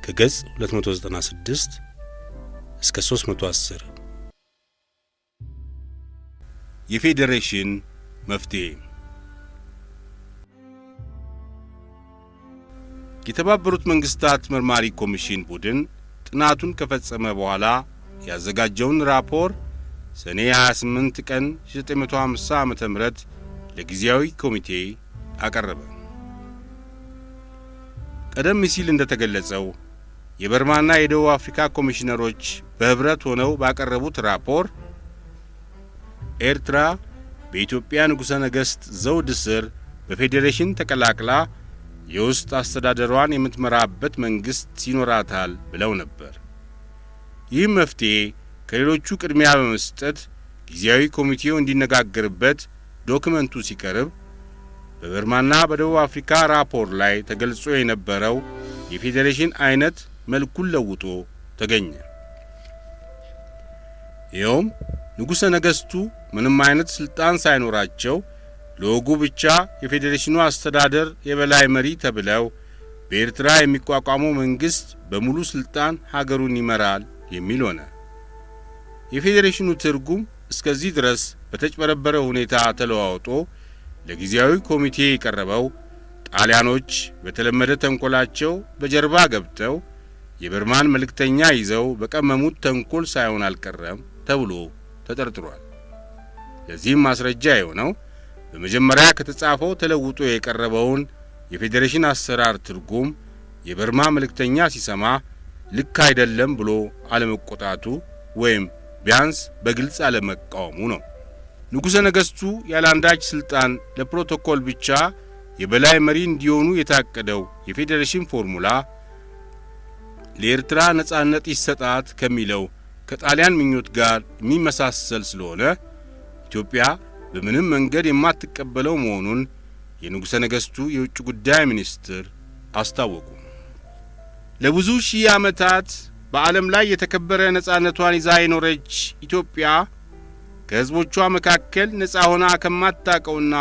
ከገጽ 296 እስከ 310 የፌዴሬሽን መፍትሄ የተባበሩት መንግስታት መርማሪ ኮሚሽን ቡድን ጥናቱን ከፈጸመ በኋላ ያዘጋጀውን ራፖር ሰኔ 28 ቀን 1950 ዓ.ም ለጊዜያዊ ኮሚቴ አቀረበ። ቀደም ሲል እንደተገለጸው የበርማና የደቡብ አፍሪካ ኮሚሽነሮች በህብረት ሆነው ባቀረቡት ራፖር ኤርትራ በኢትዮጵያ ንጉሠ ነገሥት ዘውድ ስር በፌዴሬሽን ተቀላቅላ የውስጥ አስተዳደሯን የምትመራበት መንግስት ይኖራታል ብለው ነበር። ይህ መፍትሄ ከሌሎቹ ቅድሚያ በመስጠት ጊዜያዊ ኮሚቴው እንዲነጋገርበት ዶክመንቱ ሲቀርብ በበርማና በደቡብ አፍሪካ ራፖር ላይ ተገልጾ የነበረው የፌዴሬሽን አይነት መልኩን ለውጦ ተገኘ። ይኸውም ንጉሠ ነገሥቱ ምንም አይነት ስልጣን ሳይኖራቸው ለወጉ ብቻ የፌዴሬሽኑ አስተዳደር የበላይ መሪ ተብለው በኤርትራ የሚቋቋመው መንግስት በሙሉ ስልጣን ሀገሩን ይመራል የሚል ሆነ። የፌዴሬሽኑ ትርጉም እስከዚህ ድረስ በተጭበረበረ ሁኔታ ተለዋውጦ ለጊዜያዊ ኮሚቴ የቀረበው ጣሊያኖች በተለመደ ተንኮላቸው በጀርባ ገብተው የበርማን መልእክተኛ ይዘው በቀመሙት ተንኮል ሳይሆን አልቀረም ተብሎ ተጠርጥሯል። ለዚህም ማስረጃ የሆነው በመጀመሪያ ከተጻፈው ተለውጦ የቀረበውን የፌዴሬሽን አሰራር ትርጉም የበርማ መልእክተኛ ሲሰማ ልክ አይደለም ብሎ አለመቆጣቱ ወይም ቢያንስ በግልጽ አለመቃወሙ ነው። ንጉሠ ነገሥቱ ያላንዳች ስልጣን ለፕሮቶኮል ብቻ የበላይ መሪ እንዲሆኑ የታቀደው የፌዴሬሽን ፎርሙላ ለኤርትራ ነጻነት ይሰጣት ከሚለው ከጣሊያን ምኞት ጋር የሚመሳሰል ስለሆነ ኢትዮጵያ በምንም መንገድ የማትቀበለው መሆኑን የንጉሠ ነገሥቱ የውጭ ጉዳይ ሚኒስትር አስታወቁ። ለብዙ ሺህ ዓመታት በዓለም ላይ የተከበረ ነጻነቷን ይዛ የኖረች ኢትዮጵያ ከሕዝቦቿ መካከል ነጻ ሆና ከማታውቀውና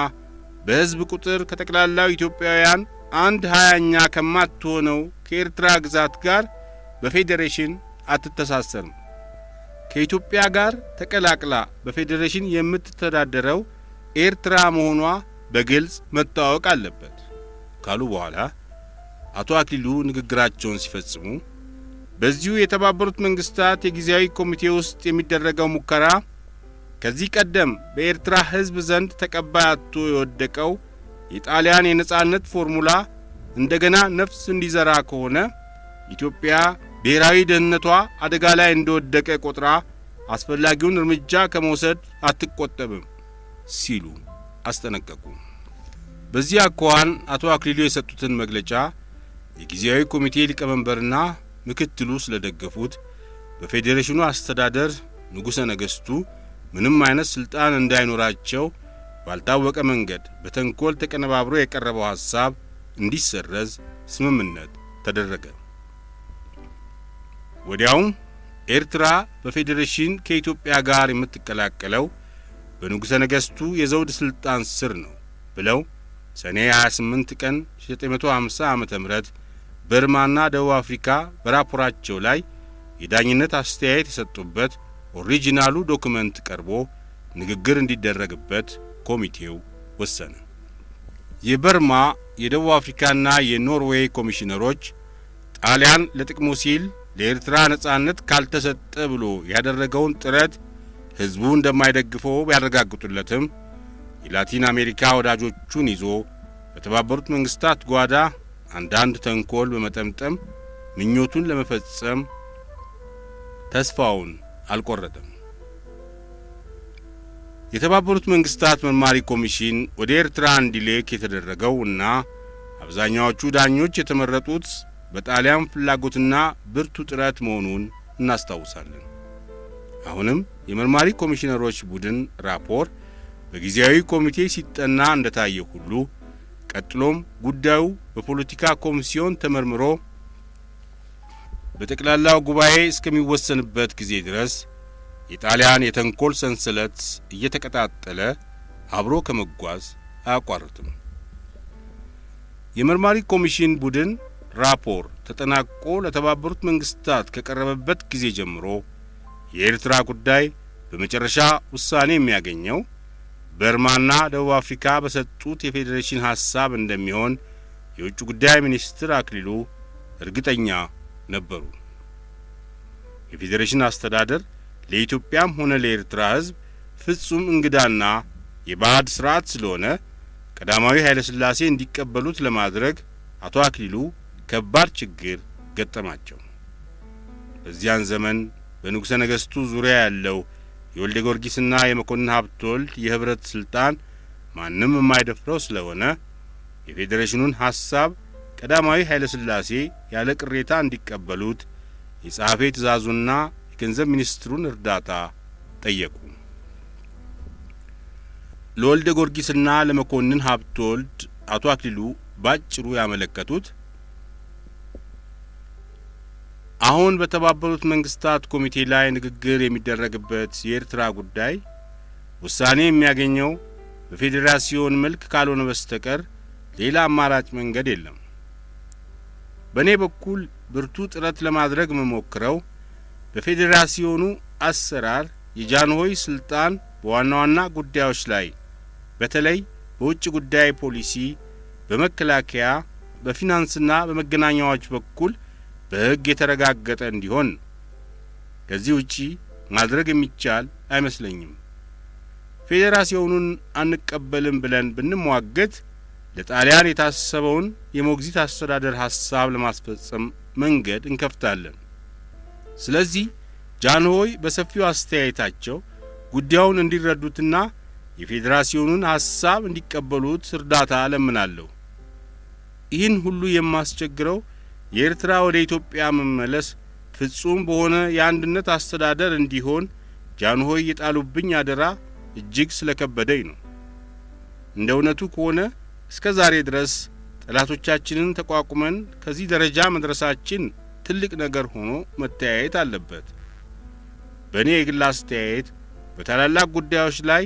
በሕዝብ ቁጥር ከጠቅላላው ኢትዮጵያውያን 1/20 ከማትሆነው ከኤርትራ ግዛት ጋር በፌዴሬሽን አትተሳሰርም። ከኢትዮጵያ ጋር ተቀላቅላ በፌዴሬሽን የምትተዳደረው ኤርትራ መሆኗ በግልጽ መታወቅ አለበት ካሉ በኋላ አቶ አክሊሉ ንግግራቸውን ሲፈጽሙ በዚሁ የተባበሩት መንግስታት የጊዜያዊ ኮሚቴ ውስጥ የሚደረገው ሙከራ ከዚህ ቀደም በኤርትራ ሕዝብ ዘንድ ተቀባይ አጥቶ የወደቀው የጣሊያን የነጻነት ፎርሙላ እንደገና ነፍስ እንዲዘራ ከሆነ ኢትዮጵያ ብሔራዊ ደህንነቷ አደጋ ላይ እንደወደቀ ቆጥራ አስፈላጊውን እርምጃ ከመውሰድ አትቆጠብም ሲሉ አስጠነቀቁ። በዚህ አኳኋን አቶ አክሊሉ የሰጡትን መግለጫ የጊዜያዊ ኮሚቴ ሊቀመንበርና ምክትሉ ስለደገፉት በፌዴሬሽኑ አስተዳደር ንጉሠ ነገሥቱ ምንም አይነት ስልጣን እንዳይኖራቸው ባልታወቀ መንገድ በተንኮል ተቀነባብሮ የቀረበው ሐሳብ እንዲሰረዝ ስምምነት ተደረገ። ወዲያውም ኤርትራ በፌዴሬሽን ከኢትዮጵያ ጋር የምትቀላቀለው በንጉሠ ነገሥቱ የዘውድ ስልጣን ስር ነው ብለው ሰኔ 28 ቀን 1950 ዓ.ም በርማና ደቡብ አፍሪካ በራፖራቸው ላይ የዳኝነት አስተያየት የሰጡበት ኦሪጂናሉ ዶክመንት ቀርቦ ንግግር እንዲደረግበት ኮሚቴው ወሰነ። የበርማ የደቡብ አፍሪካና የኖርዌይ ኮሚሽነሮች ጣሊያን ለጥቅሙ ሲል ለኤርትራ ነጻነት ካልተሰጠ ብሎ ያደረገውን ጥረት ሕዝቡ እንደማይደግፈው ቢያረጋግጡለትም የላቲን አሜሪካ ወዳጆቹን ይዞ በተባበሩት መንግስታት ጓዳ አንዳንድ ተንኮል በመጠምጠም ምኞቱን ለመፈጸም ተስፋውን አልቆረጠም። የተባበሩት መንግስታት መርማሪ ኮሚሽን ወደ ኤርትራ እንዲልክ የተደረገው እና አብዛኛዎቹ ዳኞች የተመረጡት በጣሊያን ፍላጎትና ብርቱ ጥረት መሆኑን እናስታውሳለን። አሁንም የመርማሪ ኮሚሽነሮች ቡድን ራፖር በጊዜያዊ ኮሚቴ ሲጠና እንደታየ ሁሉ ቀጥሎም ጉዳዩ በፖለቲካ ኮሚሲዮን ተመርምሮ በጠቅላላው ጉባኤ እስከሚወሰንበት ጊዜ ድረስ የጣሊያን የተንኮል ሰንሰለት እየተቀጣጠለ አብሮ ከመጓዝ አያቋርጥም። የመርማሪ ኮሚሽን ቡድን ራፖር ተጠናቆ ለተባበሩት መንግስታት ከቀረበበት ጊዜ ጀምሮ የኤርትራ ጉዳይ በመጨረሻ ውሳኔ የሚያገኘው በርማና ደቡብ አፍሪካ በሰጡት የፌዴሬሽን ሐሳብ እንደሚሆን የውጭ ጉዳይ ሚኒስትር አክሊሉ እርግጠኛ ነበሩ። የፌዴሬሽን አስተዳደር ለኢትዮጵያም ሆነ ለኤርትራ ሕዝብ ፍጹም እንግዳና የባዕድ ስርዓት ስለሆነ ቀዳማዊ ኃይለ ሥላሴ እንዲቀበሉት ለማድረግ አቶ አክሊሉ ከባድ ችግር ገጠማቸው። በዚያን ዘመን በንጉሠ ነገሥቱ ዙሪያ ያለው የወልደ ጊዮርጊስና የመኮንን ሀብተወልድ የህብረት ስልጣን ማንም የማይደፍረው ስለሆነ የፌዴሬሽኑን ሐሳብ ቀዳማዊ ኃይለ ሥላሴ ያለ ቅሬታ እንዲቀበሉት የጸሐፌ ትእዛዙና የገንዘብ ሚኒስትሩን እርዳታ ጠየቁ። ለወልደ ጊዮርጊስና ለመኮንን ሀብተወልድ አቶ አክሊሉ ባጭሩ ያመለከቱት አሁን በተባበሩት መንግስታት ኮሚቴ ላይ ንግግር የሚደረግበት የኤርትራ ጉዳይ ውሳኔ የሚያገኘው በፌዴሬሽን መልክ ካልሆነ በስተቀር ሌላ አማራጭ መንገድ የለም። በእኔ በኩል ብርቱ ጥረት ለማድረግ መሞክረው በፌዴሬሽኑ አሰራር የጃንሆይ ስልጣን በዋና ዋና ጉዳዮች ላይ በተለይ በውጭ ጉዳይ ፖሊሲ፣ በመከላከያ፣ በፊናንስና በመገናኛዎች በኩል በሕግ የተረጋገጠ እንዲሆን ከዚህ ውጪ ማድረግ የሚቻል አይመስለኝም። ፌዴሬሽኑን አንቀበልም ብለን ብንሟገት ለጣሊያን የታሰበውን የሞግዚት አስተዳደር ሐሳብ ለማስፈጸም መንገድ እንከፍታለን። ስለዚህ ጃንሆይ በሰፊው አስተያየታቸው ጉዳዩን እንዲረዱትና የፌዴሬሽኑን ሐሳብ እንዲቀበሉት እርዳታ ለምናለሁ። ይህን ሁሉ የማስቸግረው የኤርትራ ወደ ኢትዮጵያ መመለስ ፍጹም በሆነ የአንድነት አስተዳደር እንዲሆን ጃንሆይ የጣሉብኝ አደራ እጅግ ስለከበደኝ ነው። እንደ እውነቱ ከሆነ እስከ ዛሬ ድረስ ጠላቶቻችንን ተቋቁመን ከዚህ ደረጃ መድረሳችን ትልቅ ነገር ሆኖ መታየት አለበት። በእኔ የግል አስተያየት በታላላቅ ጉዳዮች ላይ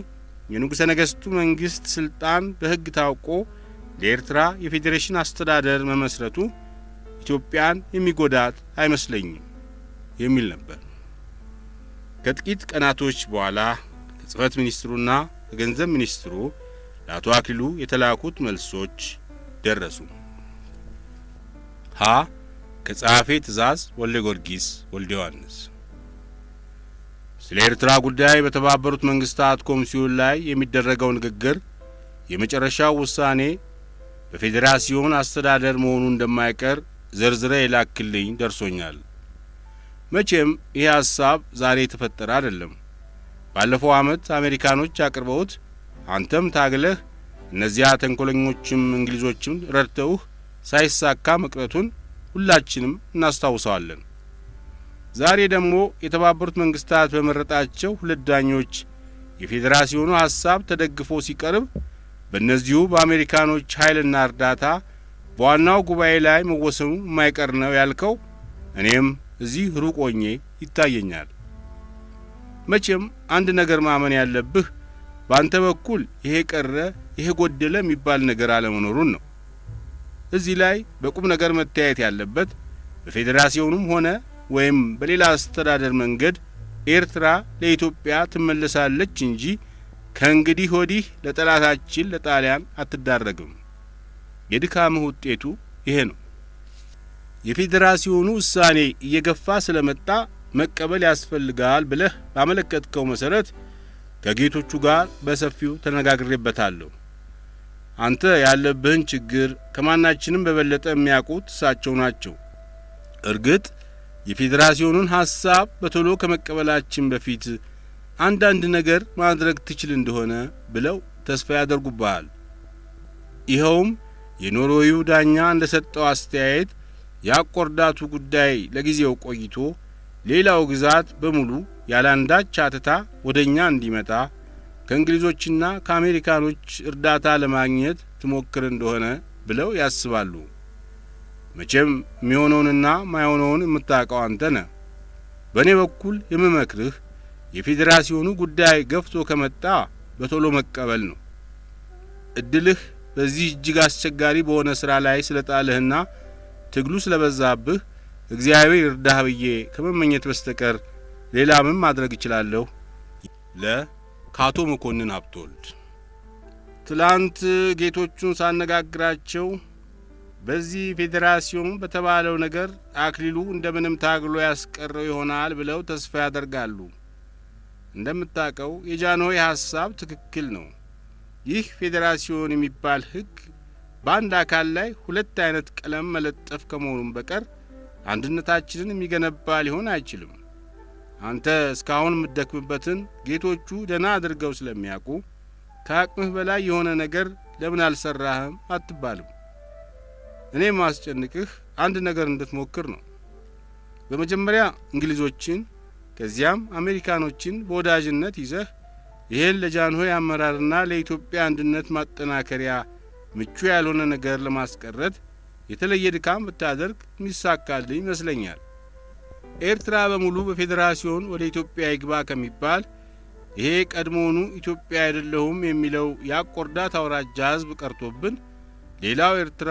የንጉሠ ነገሥቱ መንግስት ስልጣን በሕግ ታውቆ ለኤርትራ የፌዴሬሽን አስተዳደር መመስረቱ ኢትዮጵያን የሚጎዳት አይመስለኝም የሚል ነበር። ከጥቂት ቀናቶች በኋላ ከጽሕፈት ሚኒስትሩና ከገንዘብ ሚኒስትሩ ለአቶ አክሊሉ የተላኩት መልሶች ደረሱ። ሀ ከጸሐፌ ትእዛዝ ወልደ ጊዮርጊስ ወልደ ዮሐንስ ስለ ኤርትራ ጉዳይ በተባበሩት መንግስታት ኮሚሲዮን ላይ የሚደረገው ንግግር የመጨረሻው ውሳኔ በፌዴሬሽን አስተዳደር መሆኑ እንደማይቀር ዘርዝረ የላክልኝ ደርሶኛል። መቼም ይህ ሐሳብ ዛሬ የተፈጠረ አይደለም። ባለፈው ዓመት አሜሪካኖች አቅርበውት አንተም ታግለህ እነዚያ ተንኮለኞችም እንግሊዞችም ረድተውህ ሳይሳካ መቅረቱን ሁላችንም እናስታውሰዋለን። ዛሬ ደግሞ የተባበሩት መንግስታት በመረጣቸው ሁለት ዳኞች የፌዴሬሽኑ ሐሳብ ተደግፎ ሲቀርብ በእነዚሁ በአሜሪካኖች ኃይልና እርዳታ በዋናው ጉባኤ ላይ መወሰኑ የማይቀር ነው ያልከው እኔም እዚህ ሩቅ ሆኜ ይታየኛል። መቼም አንድ ነገር ማመን ያለብህ በአንተ በኩል ይሄ ቀረ ይሄ ጎደለ የሚባል ነገር አለመኖሩን ነው። እዚህ ላይ በቁም ነገር መታየት ያለበት በፌዴሬሽኑም ሆነ ወይም በሌላ አስተዳደር መንገድ ኤርትራ ለኢትዮጵያ ትመለሳለች እንጂ ከእንግዲህ ወዲህ ለጠላታችን ለጣሊያን አትዳረግም። የድካምህ ውጤቱ ይሄ ነው። የፌዴሬሽኑ ውሳኔ እየገፋ ስለመጣ መቀበል ያስፈልጋል ብለህ ባመለከትከው መሰረት ከጌቶቹ ጋር በሰፊው ተነጋግሬበታለሁ። አንተ ያለብህን ችግር ከማናችንም በበለጠ የሚያውቁት እሳቸው ናቸው። እርግጥ የፌዴሬሽኑን ሐሳብ በቶሎ ከመቀበላችን በፊት አንዳንድ ነገር ማድረግ ትችል እንደሆነ ብለው ተስፋ ያደርጉብሃል። ይኸውም የኖርዌዩ ዳኛ እንደሰጠው አስተያየት ያቆርዳቱ ጉዳይ ለጊዜው ቆይቶ ሌላው ግዛት በሙሉ ያላንዳች አተታ ወደኛ እንዲመጣ ከእንግሊዞችና ከአሜሪካኖች እርዳታ ለማግኘት ትሞክር እንደሆነ ብለው ያስባሉ። መቼም የሚሆነውንና ማይሆነውን የምታውቀው አንተ ነህ። በእኔ በኩል የምመክርህ የፌዴሬሽኑ ጉዳይ ገፍቶ ከመጣ በቶሎ መቀበል ነው። እድልህ በዚህ እጅግ አስቸጋሪ በሆነ ሥራ ላይ ስለጣልህና ትግሉ ስለበዛብህ እግዚአብሔር ይርዳህ ብዬ ከመመኘት በስተቀር ሌላ ምን ማድረግ እችላለሁ? ለካቶ መኮንን ሀብተወልድ ትላንት ጌቶቹን ሳነጋግራቸው በዚህ ፌዴራሲዮን በተባለው ነገር አክሊሉ እንደምንም ታግሎ ያስቀረው ይሆናል ብለው ተስፋ ያደርጋሉ። እንደምታውቀው የጃንሆይ ሐሳብ ትክክል ነው። ይህ ፌዴራሲዮን የሚባል ሕግ በአንድ አካል ላይ ሁለት አይነት ቀለም መለጠፍ ከመሆኑም በቀር አንድነታችንን የሚገነባ ሊሆን አይችልም። አንተ እስካሁን የምትደክምበትን ጌቶቹ ደህና አድርገው ስለሚያውቁ ከአቅምህ በላይ የሆነ ነገር ለምን አልሰራህም አትባልም። እኔም ማስጨንቅህ አንድ ነገር እንድትሞክር ነው። በመጀመሪያ እንግሊዞችን ከዚያም አሜሪካኖችን በወዳጅነት ይዘህ ይሄን ለጃንሆይ አመራርና ለኢትዮጵያ አንድነት ማጠናከሪያ ምቹ ያልሆነ ነገር ለማስቀረት የተለየ ድካም ብታደርግ የሚሳካልህ ይመስለኛል። ኤርትራ በሙሉ በፌዴራሲዮን ወደ ኢትዮጵያ ይግባ ከሚባል ይሄ ቀድሞውኑ ኢትዮጵያ አይደለሁም የሚለው ያቆርዳት አውራጃ ሕዝብ ቀርቶብን ሌላው ኤርትራ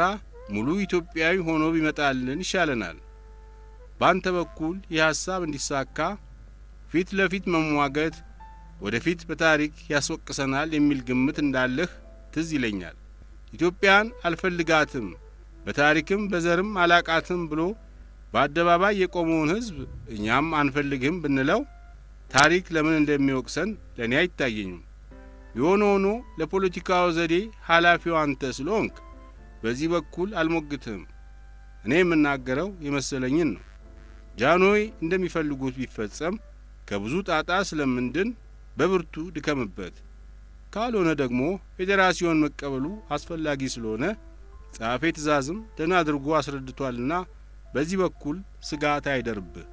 ሙሉ ኢትዮጵያዊ ሆኖ ቢመጣልን ይሻለናል። ባንተ በኩል ይህ ሐሳብ እንዲሳካ ፊት ለፊት መሟገት ወደፊት በታሪክ ያስወቅሰናል የሚል ግምት እንዳለህ ትዝ ይለኛል። ኢትዮጵያን አልፈልጋትም በታሪክም በዘርም አላቃትም ብሎ በአደባባይ የቆመውን ሕዝብ እኛም አንፈልግም ብንለው ታሪክ ለምን እንደሚወቅሰን ለኔ አይታየኝም። የሆነ ሆኖ ለፖለቲካው ዘዴ ኃላፊው አንተ ስለሆንክ በዚህ በኩል አልሞግትም። እኔ የምናገረው የመሰለኝን ነው። ጃንሆይ እንደሚፈልጉት ቢፈጸም ከብዙ ጣጣ ስለምንድን በብርቱ ድከምበት። ካልሆነ ደግሞ ፌዴራሲዮን መቀበሉ አስፈላጊ ስለሆነ ጸሐፌ ትእዛዝም ደህና አድርጎ አስረድቷልና በዚህ በኩል ስጋት አይደርብህ።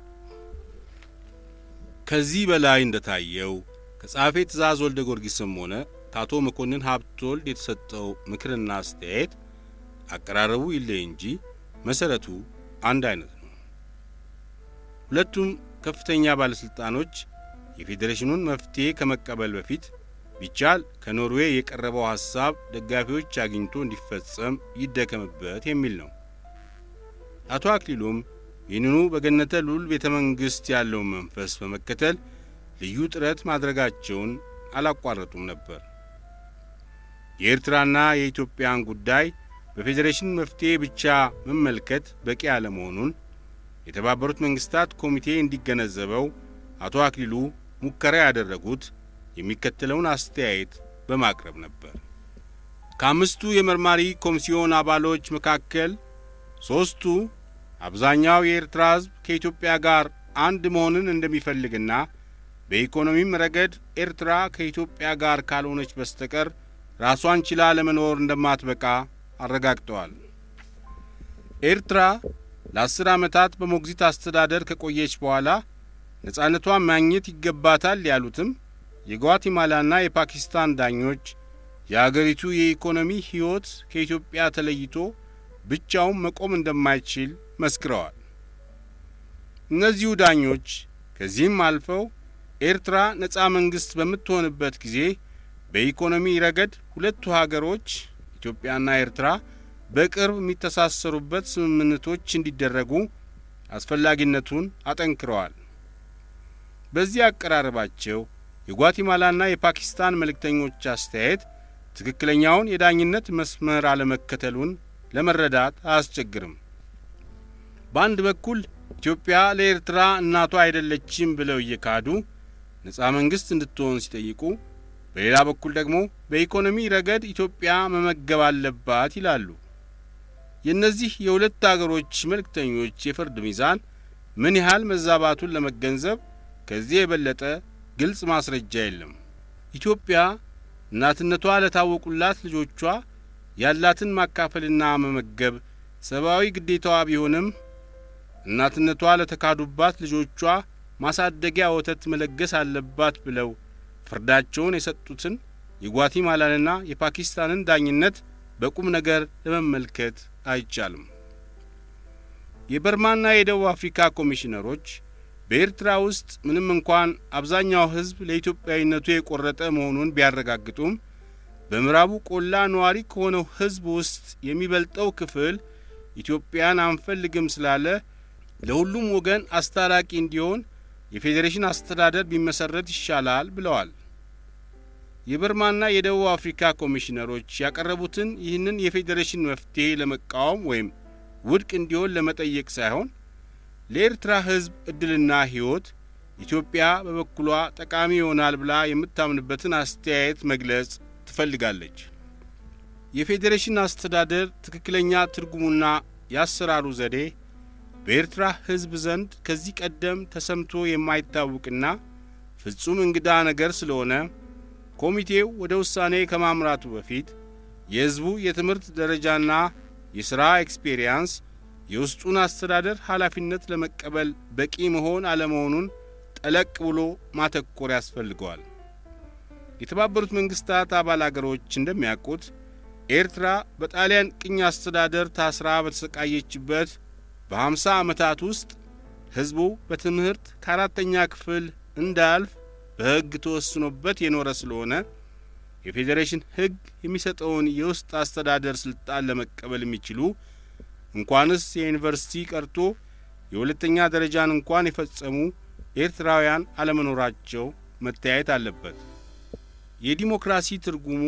ከዚህ በላይ እንደታየው ከጸሐፌ ትእዛዝ ወልደ ጊዮርጊስም ሆነ ካቶ መኮንን ሀብተወልድ የተሰጠው ምክርና አስተያየት አቀራረቡ ይለይ እንጂ መሰረቱ አንድ አይነት ነው። ሁለቱም ከፍተኛ ባለስልጣኖች የፌዴሬሽኑን መፍትሄ ከመቀበል በፊት ቢቻል ከኖርዌይ የቀረበው ሐሳብ ደጋፊዎች አግኝቶ እንዲፈጸም ይደከምበት የሚል ነው። አቶ አክሊሉም ይህንኑ በገነተ ሉል ቤተ መንግሥት ያለውን መንፈስ በመከተል ልዩ ጥረት ማድረጋቸውን አላቋረጡም ነበር። የኤርትራና የኢትዮጵያን ጉዳይ በፌዴሬሽን መፍትሄ ብቻ መመልከት በቂ አለመሆኑን የተባበሩት መንግስታት ኮሚቴ እንዲገነዘበው አቶ አክሊሉ ሙከራ ያደረጉት የሚከተለውን አስተያየት በማቅረብ ነበር። ከአምስቱ የመርማሪ ኮሚሲዮን አባሎች መካከል ሶስቱ አብዛኛው የኤርትራ ሕዝብ ከኢትዮጵያ ጋር አንድ መሆንን እንደሚፈልግና በኢኮኖሚም ረገድ ኤርትራ ከኢትዮጵያ ጋር ካልሆነች በስተቀር ራሷን ችላ ለመኖር እንደማትበቃ አረጋግጠዋል። ኤርትራ ለ10 ዓመታት በሞግዚት አስተዳደር ከቆየች በኋላ ነጻነቷን ማግኘት ይገባታል ያሉትም የጓቲማላና የፓኪስታን ዳኞች የአገሪቱ የኢኮኖሚ ሕይወት ከኢትዮጵያ ተለይቶ ብቻውን መቆም እንደማይችል መስክረዋል። እነዚሁ ዳኞች ከዚህም አልፈው ኤርትራ ነጻ መንግስት በምትሆንበት ጊዜ በኢኮኖሚ ረገድ ሁለቱ ሀገሮች ኢትዮጵያና ኤርትራ በቅርብ የሚተሳሰሩበት ስምምነቶች እንዲደረጉ አስፈላጊነቱን አጠንክረዋል። በዚህ አቀራረባቸው የጓቲማላና የፓኪስታን መልእክተኞች አስተያየት ትክክለኛውን የዳኝነት መስመር አለመከተሉን ለመረዳት አያስቸግርም። በአንድ በኩል ኢትዮጵያ ለኤርትራ እናቷ አይደለችም ብለው እየካዱ ነጻ መንግስት እንድትሆን ሲጠይቁ፣ በሌላ በኩል ደግሞ በኢኮኖሚ ረገድ ኢትዮጵያ መመገብ አለባት ይላሉ። የእነዚህ የሁለት አገሮች መልእክተኞች የፍርድ ሚዛን ምን ያህል መዛባቱን ለመገንዘብ ከዚህ የበለጠ ግልጽ ማስረጃ የለም። ኢትዮጵያ እናትነቷ ለታወቁላት ልጆቿ ያላትን ማካፈልና መመገብ ሰብአዊ ግዴታዋ ቢሆንም እናትነቷ ለተካዱባት ልጆቿ ማሳደጊያ ወተት መለገስ አለባት ብለው ፍርዳቸውን የሰጡትን የጓቲማላንና የፓኪስታንን ዳኝነት በቁም ነገር ለመመልከት አይቻልም። የበርማና የደቡብ አፍሪካ ኮሚሽነሮች በኤርትራ ውስጥ ምንም እንኳን አብዛኛው ሕዝብ ለኢትዮጵያዊነቱ የቆረጠ መሆኑን ቢያረጋግጡም በምዕራቡ ቆላ ነዋሪ ከሆነው ሕዝብ ውስጥ የሚበልጠው ክፍል ኢትዮጵያን አንፈልግም ስላለ ለሁሉም ወገን አስታራቂ እንዲሆን የፌዴሬሽን አስተዳደር ቢመሰረት ይሻላል ብለዋል። የበርማና የደቡብ አፍሪካ ኮሚሽነሮች ያቀረቡትን ይህንን የፌዴሬሽን መፍትሄ ለመቃወም ወይም ውድቅ እንዲሆን ለመጠየቅ ሳይሆን ለኤርትራ ሕዝብ ዕድልና ሕይወት ኢትዮጵያ በበኩሏ ጠቃሚ ይሆናል ብላ የምታምንበትን አስተያየት መግለጽ ትፈልጋለች። የፌዴሬሽን አስተዳደር ትክክለኛ ትርጉሙና ያሰራሩ ዘዴ በኤርትራ ሕዝብ ዘንድ ከዚህ ቀደም ተሰምቶ የማይታወቅና ፍጹም እንግዳ ነገር ስለሆነ ኮሚቴው ወደ ውሳኔ ከማምራቱ በፊት የሕዝቡ የትምህርት ደረጃና የሥራ ኤክስፔሪያንስ የውስጡን አስተዳደር ኃላፊነት ለመቀበል በቂ መሆን አለመሆኑን ጠለቅ ብሎ ማተኮር ያስፈልገዋል። የተባበሩት መንግስታት አባል አገሮች እንደሚያውቁት ኤርትራ በጣሊያን ቅኝ አስተዳደር ታስራ በተሰቃየችበት በ50 ዓመታት ውስጥ ሕዝቡ በትምህርት ከአራተኛ ክፍል እንዳያልፍ በሕግ ተወስኖበት የኖረ ስለሆነ የፌዴሬሽን ሕግ የሚሰጠውን የውስጥ አስተዳደር ስልጣን ለመቀበል የሚችሉ እንኳንስ የዩኒቨርሲቲ ቀርቶ የሁለተኛ ደረጃን እንኳን የፈጸሙ ኤርትራውያን አለመኖራቸው መታየት አለበት። የዲሞክራሲ ትርጉሙ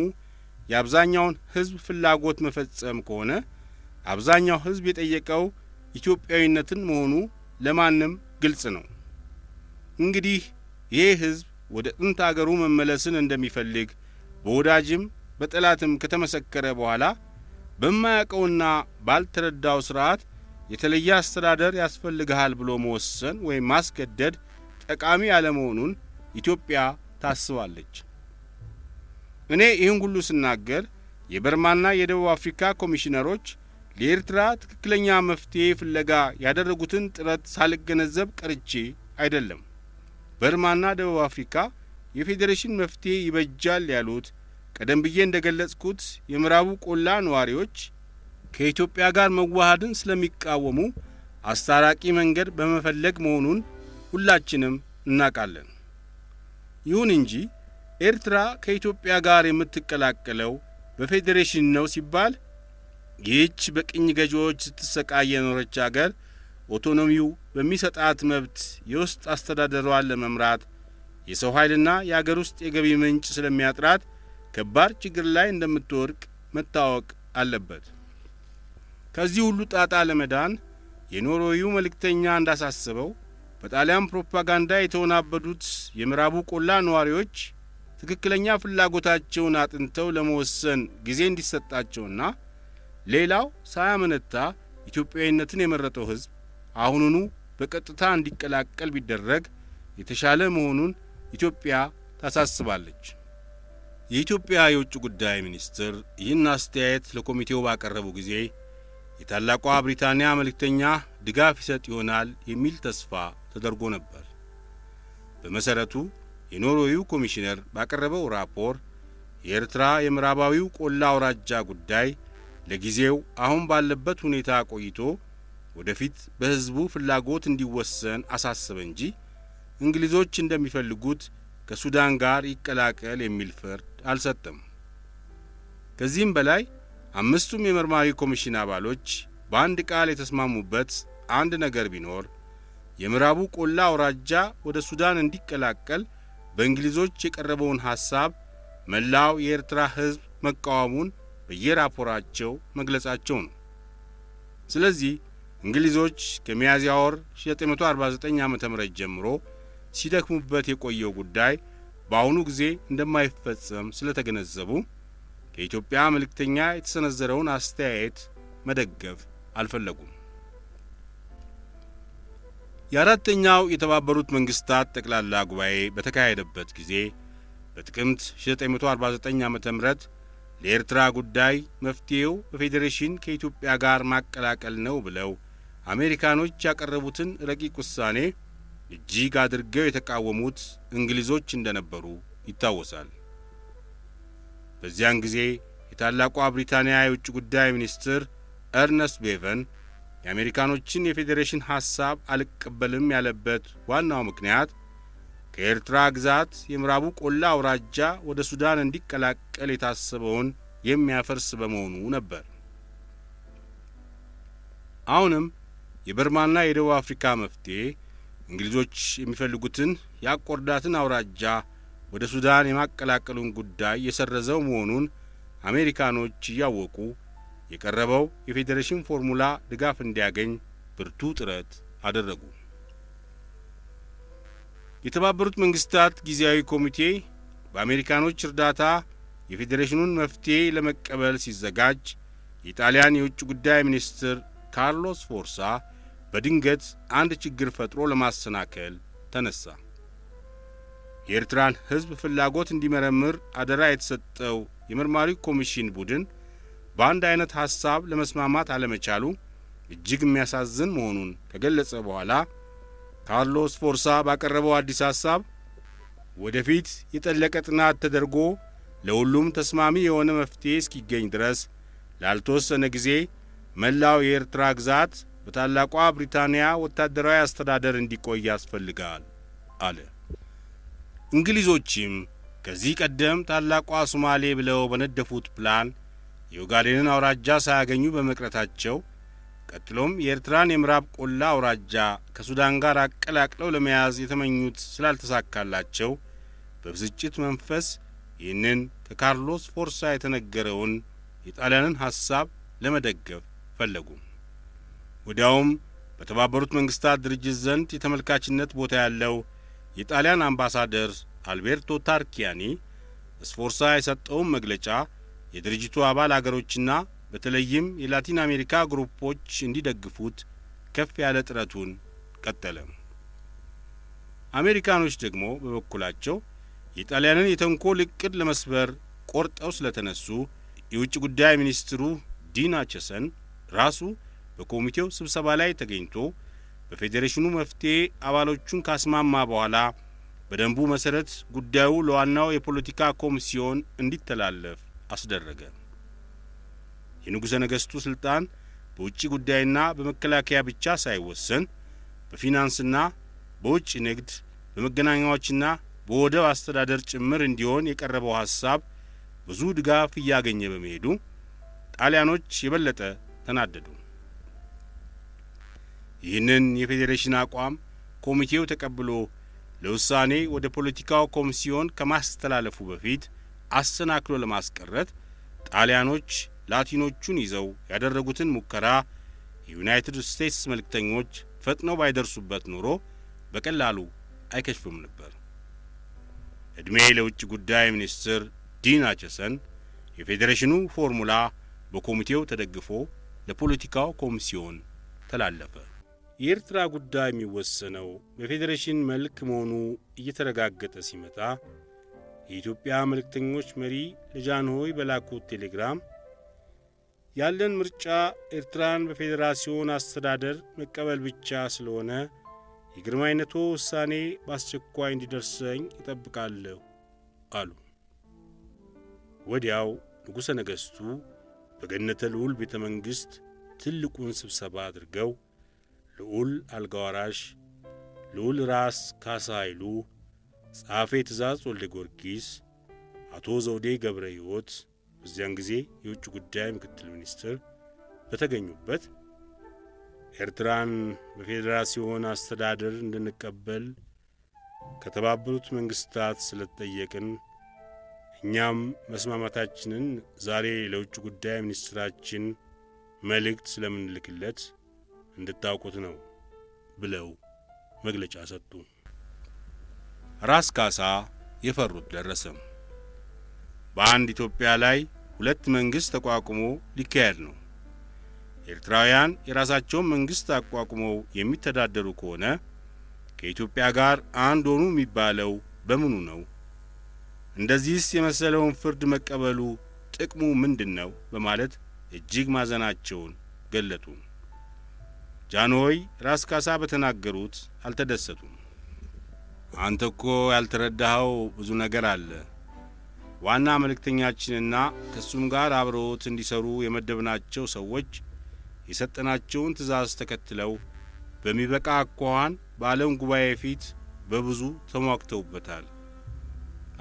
የአብዛኛውን ሕዝብ ፍላጎት መፈጸም ከሆነ አብዛኛው ሕዝብ የጠየቀው ኢትዮጵያዊነትን መሆኑ ለማንም ግልጽ ነው። እንግዲህ ይህ ሕዝብ ወደ ጥንት አገሩ መመለስን እንደሚፈልግ በወዳጅም በጠላትም ከተመሰከረ በኋላ በማያውቀውና ባልተረዳው ሥርዓት የተለየ አስተዳደር ያስፈልግሃል ብሎ መወሰን ወይም ማስገደድ ጠቃሚ አለመሆኑን ኢትዮጵያ ታስባለች። እኔ ይህን ሁሉ ስናገር የበርማና የደቡብ አፍሪካ ኮሚሽነሮች ለኤርትራ ትክክለኛ መፍትሄ ፍለጋ ያደረጉትን ጥረት ሳልገነዘብ ቀርቼ አይደለም። በርማና ደቡብ አፍሪካ የፌዴሬሽን መፍትሄ ይበጃል ያሉት ቀደም ብዬ እንደገለጽኩት የምዕራቡ ቆላ ነዋሪዎች ከኢትዮጵያ ጋር መዋሃድን ስለሚቃወሙ አስታራቂ መንገድ በመፈለግ መሆኑን ሁላችንም እናውቃለን። ይሁን እንጂ ኤርትራ ከኢትዮጵያ ጋር የምትቀላቀለው በፌዴሬሽን ነው ሲባል ይህች በቅኝ ገዢዎች ስትሰቃይ የኖረች አገር ኦቶኖሚው በሚሰጣት መብት የውስጥ አስተዳደሯን ለመምራት የሰው ኃይልና የአገር ውስጥ የገቢ ምንጭ ስለሚያጥራት ከባድ ችግር ላይ እንደምትወድቅ መታወቅ አለበት። ከዚህ ሁሉ ጣጣ ለመዳን የኖርዌዩ መልእክተኛ እንዳሳሰበው በጣሊያን ፕሮፓጋንዳ የተወናበዱት የምዕራቡ ቆላ ነዋሪዎች ትክክለኛ ፍላጎታቸውን አጥንተው ለመወሰን ጊዜ እንዲሰጣቸውና ሌላው ሳያመነታ ኢትዮጵያዊነትን የመረጠው ሕዝብ አሁኑኑ በቀጥታ እንዲቀላቀል ቢደረግ የተሻለ መሆኑን ኢትዮጵያ ታሳስባለች። የኢትዮጵያ የውጭ ጉዳይ ሚኒስትር ይህን አስተያየት ለኮሚቴው ባቀረቡ ጊዜ የታላቋ ብሪታንያ መልእክተኛ ድጋፍ ይሰጥ ይሆናል የሚል ተስፋ ተደርጎ ነበር። በመሰረቱ የኖርዌዩ ኮሚሽነር ባቀረበው ራፖር የኤርትራ የምዕራባዊው ቆላ አውራጃ ጉዳይ ለጊዜው አሁን ባለበት ሁኔታ ቆይቶ ወደፊት በሕዝቡ ፍላጎት እንዲወሰን አሳሰበ እንጂ እንግሊዞች እንደሚፈልጉት ከሱዳን ጋር ይቀላቀል የሚል ፍርድ አልሰጠም። ከዚህም በላይ አምስቱም የመርማሪ ኮሚሽን አባሎች በአንድ ቃል የተስማሙበት አንድ ነገር ቢኖር የምዕራቡ ቆላ አውራጃ ወደ ሱዳን እንዲቀላቀል በእንግሊዞች የቀረበውን ሐሳብ መላው የኤርትራ ሕዝብ መቃወሙን በየራፖራቸው መግለጻቸው ነው። ስለዚህ እንግሊዞች ከሚያዝያ ወር 1949 ዓ.ም ጀምሮ ሲደክሙበት የቆየው ጉዳይ በአሁኑ ጊዜ እንደማይፈጸም ስለተገነዘቡ ከኢትዮጵያ መልእክተኛ የተሰነዘረውን አስተያየት መደገፍ አልፈለጉም። የአራተኛው የተባበሩት መንግስታት ጠቅላላ ጉባኤ በተካሄደበት ጊዜ በጥቅምት 1949 ዓ.ም ለኤርትራ ጉዳይ መፍትሄው በፌዴሬሽን ከኢትዮጵያ ጋር ማቀላቀል ነው ብለው አሜሪካኖች ያቀረቡትን ረቂቅ ውሳኔ እጅግ አድርገው የተቃወሙት እንግሊዞች እንደነበሩ ይታወሳል። በዚያን ጊዜ የታላቋ ብሪታንያ የውጭ ጉዳይ ሚኒስትር ኤርነስት ቤቨን የአሜሪካኖችን የፌዴሬሽን ሐሳብ አልቀበልም ያለበት ዋናው ምክንያት ከኤርትራ ግዛት የምዕራቡ ቆላ አውራጃ ወደ ሱዳን እንዲቀላቀል የታሰበውን የሚያፈርስ በመሆኑ ነበር። አሁንም የበርማና የደቡብ አፍሪካ መፍትሄ እንግሊዞች የሚፈልጉትን ያቆርዳትን አውራጃ ወደ ሱዳን የማቀላቀሉን ጉዳይ የሰረዘው መሆኑን አሜሪካኖች እያወቁ የቀረበው የፌዴሬሽን ፎርሙላ ድጋፍ እንዲያገኝ ብርቱ ጥረት አደረጉ። የተባበሩት መንግስታት ጊዜያዊ ኮሚቴ በአሜሪካኖች እርዳታ የፌዴሬሽኑን መፍትሄ ለመቀበል ሲዘጋጅ የጣሊያን የውጭ ጉዳይ ሚኒስትር ካርሎስ ፎርሳ በድንገት አንድ ችግር ፈጥሮ ለማሰናከል ተነሳ። የኤርትራን ሕዝብ ፍላጎት እንዲመረምር አደራ የተሰጠው የመርማሪ ኮሚሽን ቡድን በአንድ አይነት ሐሳብ ለመስማማት አለመቻሉ እጅግ የሚያሳዝን መሆኑን ከገለጸ በኋላ ካርሎስ ፎርሳ ባቀረበው አዲስ ሐሳብ ወደፊት የጠለቀ ጥናት ተደርጎ ለሁሉም ተስማሚ የሆነ መፍትሄ እስኪገኝ ድረስ ላልተወሰነ ጊዜ መላው የኤርትራ ግዛት በታላቋ ብሪታንያ ወታደራዊ አስተዳደር እንዲቆይ ያስፈልጋል አለ። እንግሊዞችም ከዚህ ቀደም ታላቋ ሶማሌ ብለው በነደፉት ፕላን የኦጋዴንን አውራጃ ሳያገኙ በመቅረታቸው ቀጥሎም የኤርትራን የምዕራብ ቆላ አውራጃ ከሱዳን ጋር አቀላቅለው ለመያዝ የተመኙት ስላልተሳካላቸው በብስጭት መንፈስ ይህንን ከካርሎስ ፎርሳ የተነገረውን የጣሊያንን ሐሳብ ለመደገፍ ፈለጉ። ወዲያውም በተባበሩት መንግስታት ድርጅት ዘንድ የተመልካችነት ቦታ ያለው የጣሊያን አምባሳደር አልቤርቶ ታርኪያኒ ስፎርሳ የሰጠውን መግለጫ የድርጅቱ አባል አገሮችና በተለይም የላቲን አሜሪካ ግሩፖች እንዲደግፉት ከፍ ያለ ጥረቱን ቀጠለ። አሜሪካኖች ደግሞ በበኩላቸው የጣሊያንን የተንኮል ዕቅድ ለመስበር ቆርጠው ስለተነሱ የውጭ ጉዳይ ሚኒስትሩ ዲና ቸሰን ራሱ በኮሚቴው ስብሰባ ላይ ተገኝቶ በፌዴሬሽኑ መፍትሄ አባሎቹን ካስማማ በኋላ በደንቡ መሰረት ጉዳዩ ለዋናው የፖለቲካ ኮሚሲዮን እንዲተላለፍ አስደረገ። የንጉሠ ነገሥቱ ስልጣን በውጭ ጉዳይና በመከላከያ ብቻ ሳይወሰን በፊናንስና በውጭ ንግድ በመገናኛዎችና በወደብ አስተዳደር ጭምር እንዲሆን የቀረበው ሐሳብ ብዙ ድጋፍ እያገኘ በመሄዱ ጣሊያኖች የበለጠ ተናደዱ። ይህንን የፌዴሬሽን አቋም ኮሚቴው ተቀብሎ ለውሳኔ ወደ ፖለቲካው ኮሚሲዮን ከማስተላለፉ በፊት አሰናክሎ ለማስቀረት ጣሊያኖች ላቲኖቹን ይዘው ያደረጉትን ሙከራ የዩናይትድ ስቴትስ መልእክተኞች ፈጥነው ባይደርሱበት ኖሮ በቀላሉ አይከሽፍም ነበር። ዕድሜ ለውጭ ጉዳይ ሚኒስትር ዲና ቸሰን የፌዴሬሽኑ ፎርሙላ በኮሚቴው ተደግፎ ለፖለቲካው ኮሚሲዮን ተላለፈ። የኤርትራ ጉዳይ የሚወሰነው በፌዴሬሽን መልክ መሆኑ እየተረጋገጠ ሲመጣ የኢትዮጵያ መልእክተኞች መሪ ለጃንሆይ በላኩት ቴሌግራም ያለን ምርጫ ኤርትራን በፌዴራሲዮን አስተዳደር መቀበል ብቻ ስለሆነ የግርማዊነቶ ውሳኔ በአስቸኳይ እንዲደርሰኝ እጠብቃለሁ አሉ። ወዲያው ንጉሠ ነገሥቱ በገነተ ልዑል ቤተ መንግሥት ትልቁን ስብሰባ አድርገው ልዑል አልጋ ወራሽ ልዑል ራስ ካሳ ኃይሉ፣ ጸሐፌ ትእዛዝ ወልደ ጊዮርጊስ፣ አቶ ዘውዴ ገብረ ሕይወት በዚያን ጊዜ የውጭ ጉዳይ ምክትል ሚኒስትር በተገኙበት ኤርትራን በፌዴራሲዮን አስተዳደር እንድንቀበል ከተባበሩት መንግስታት ስለተጠየቅን እኛም መስማማታችንን ዛሬ ለውጭ ጉዳይ ሚኒስትራችን መልእክት ስለምንልክለት እንድታውቁት ነው ብለው መግለጫ ሰጡ። ራስ ካሳ የፈሩት ደረሰም። በአንድ ኢትዮጵያ ላይ ሁለት መንግስት ተቋቁሞ ሊካሄድ ነው። ኤርትራውያን የራሳቸውን መንግስት አቋቁመው የሚተዳደሩ ከሆነ ከኢትዮጵያ ጋር አንድ ሆኑ የሚባለው በምኑ ነው? እንደዚህስ የመሰለውን ፍርድ መቀበሉ ጥቅሙ ምንድነው? በማለት እጅግ ማዘናቸውን ገለጡ። ጃንሆይ ራስ ካሳ በተናገሩት አልተደሰቱም። አንተ እኮ ያልተረዳኸው ብዙ ነገር አለ። ዋና መልእክተኛችንና ከሱም ጋር አብረውት እንዲሰሩ የመደብናቸው ሰዎች የሰጠናቸውን ትእዛዝ ተከትለው በሚበቃ አኳኋን በዓለም ጉባኤ ፊት በብዙ ተሟግተውበታል።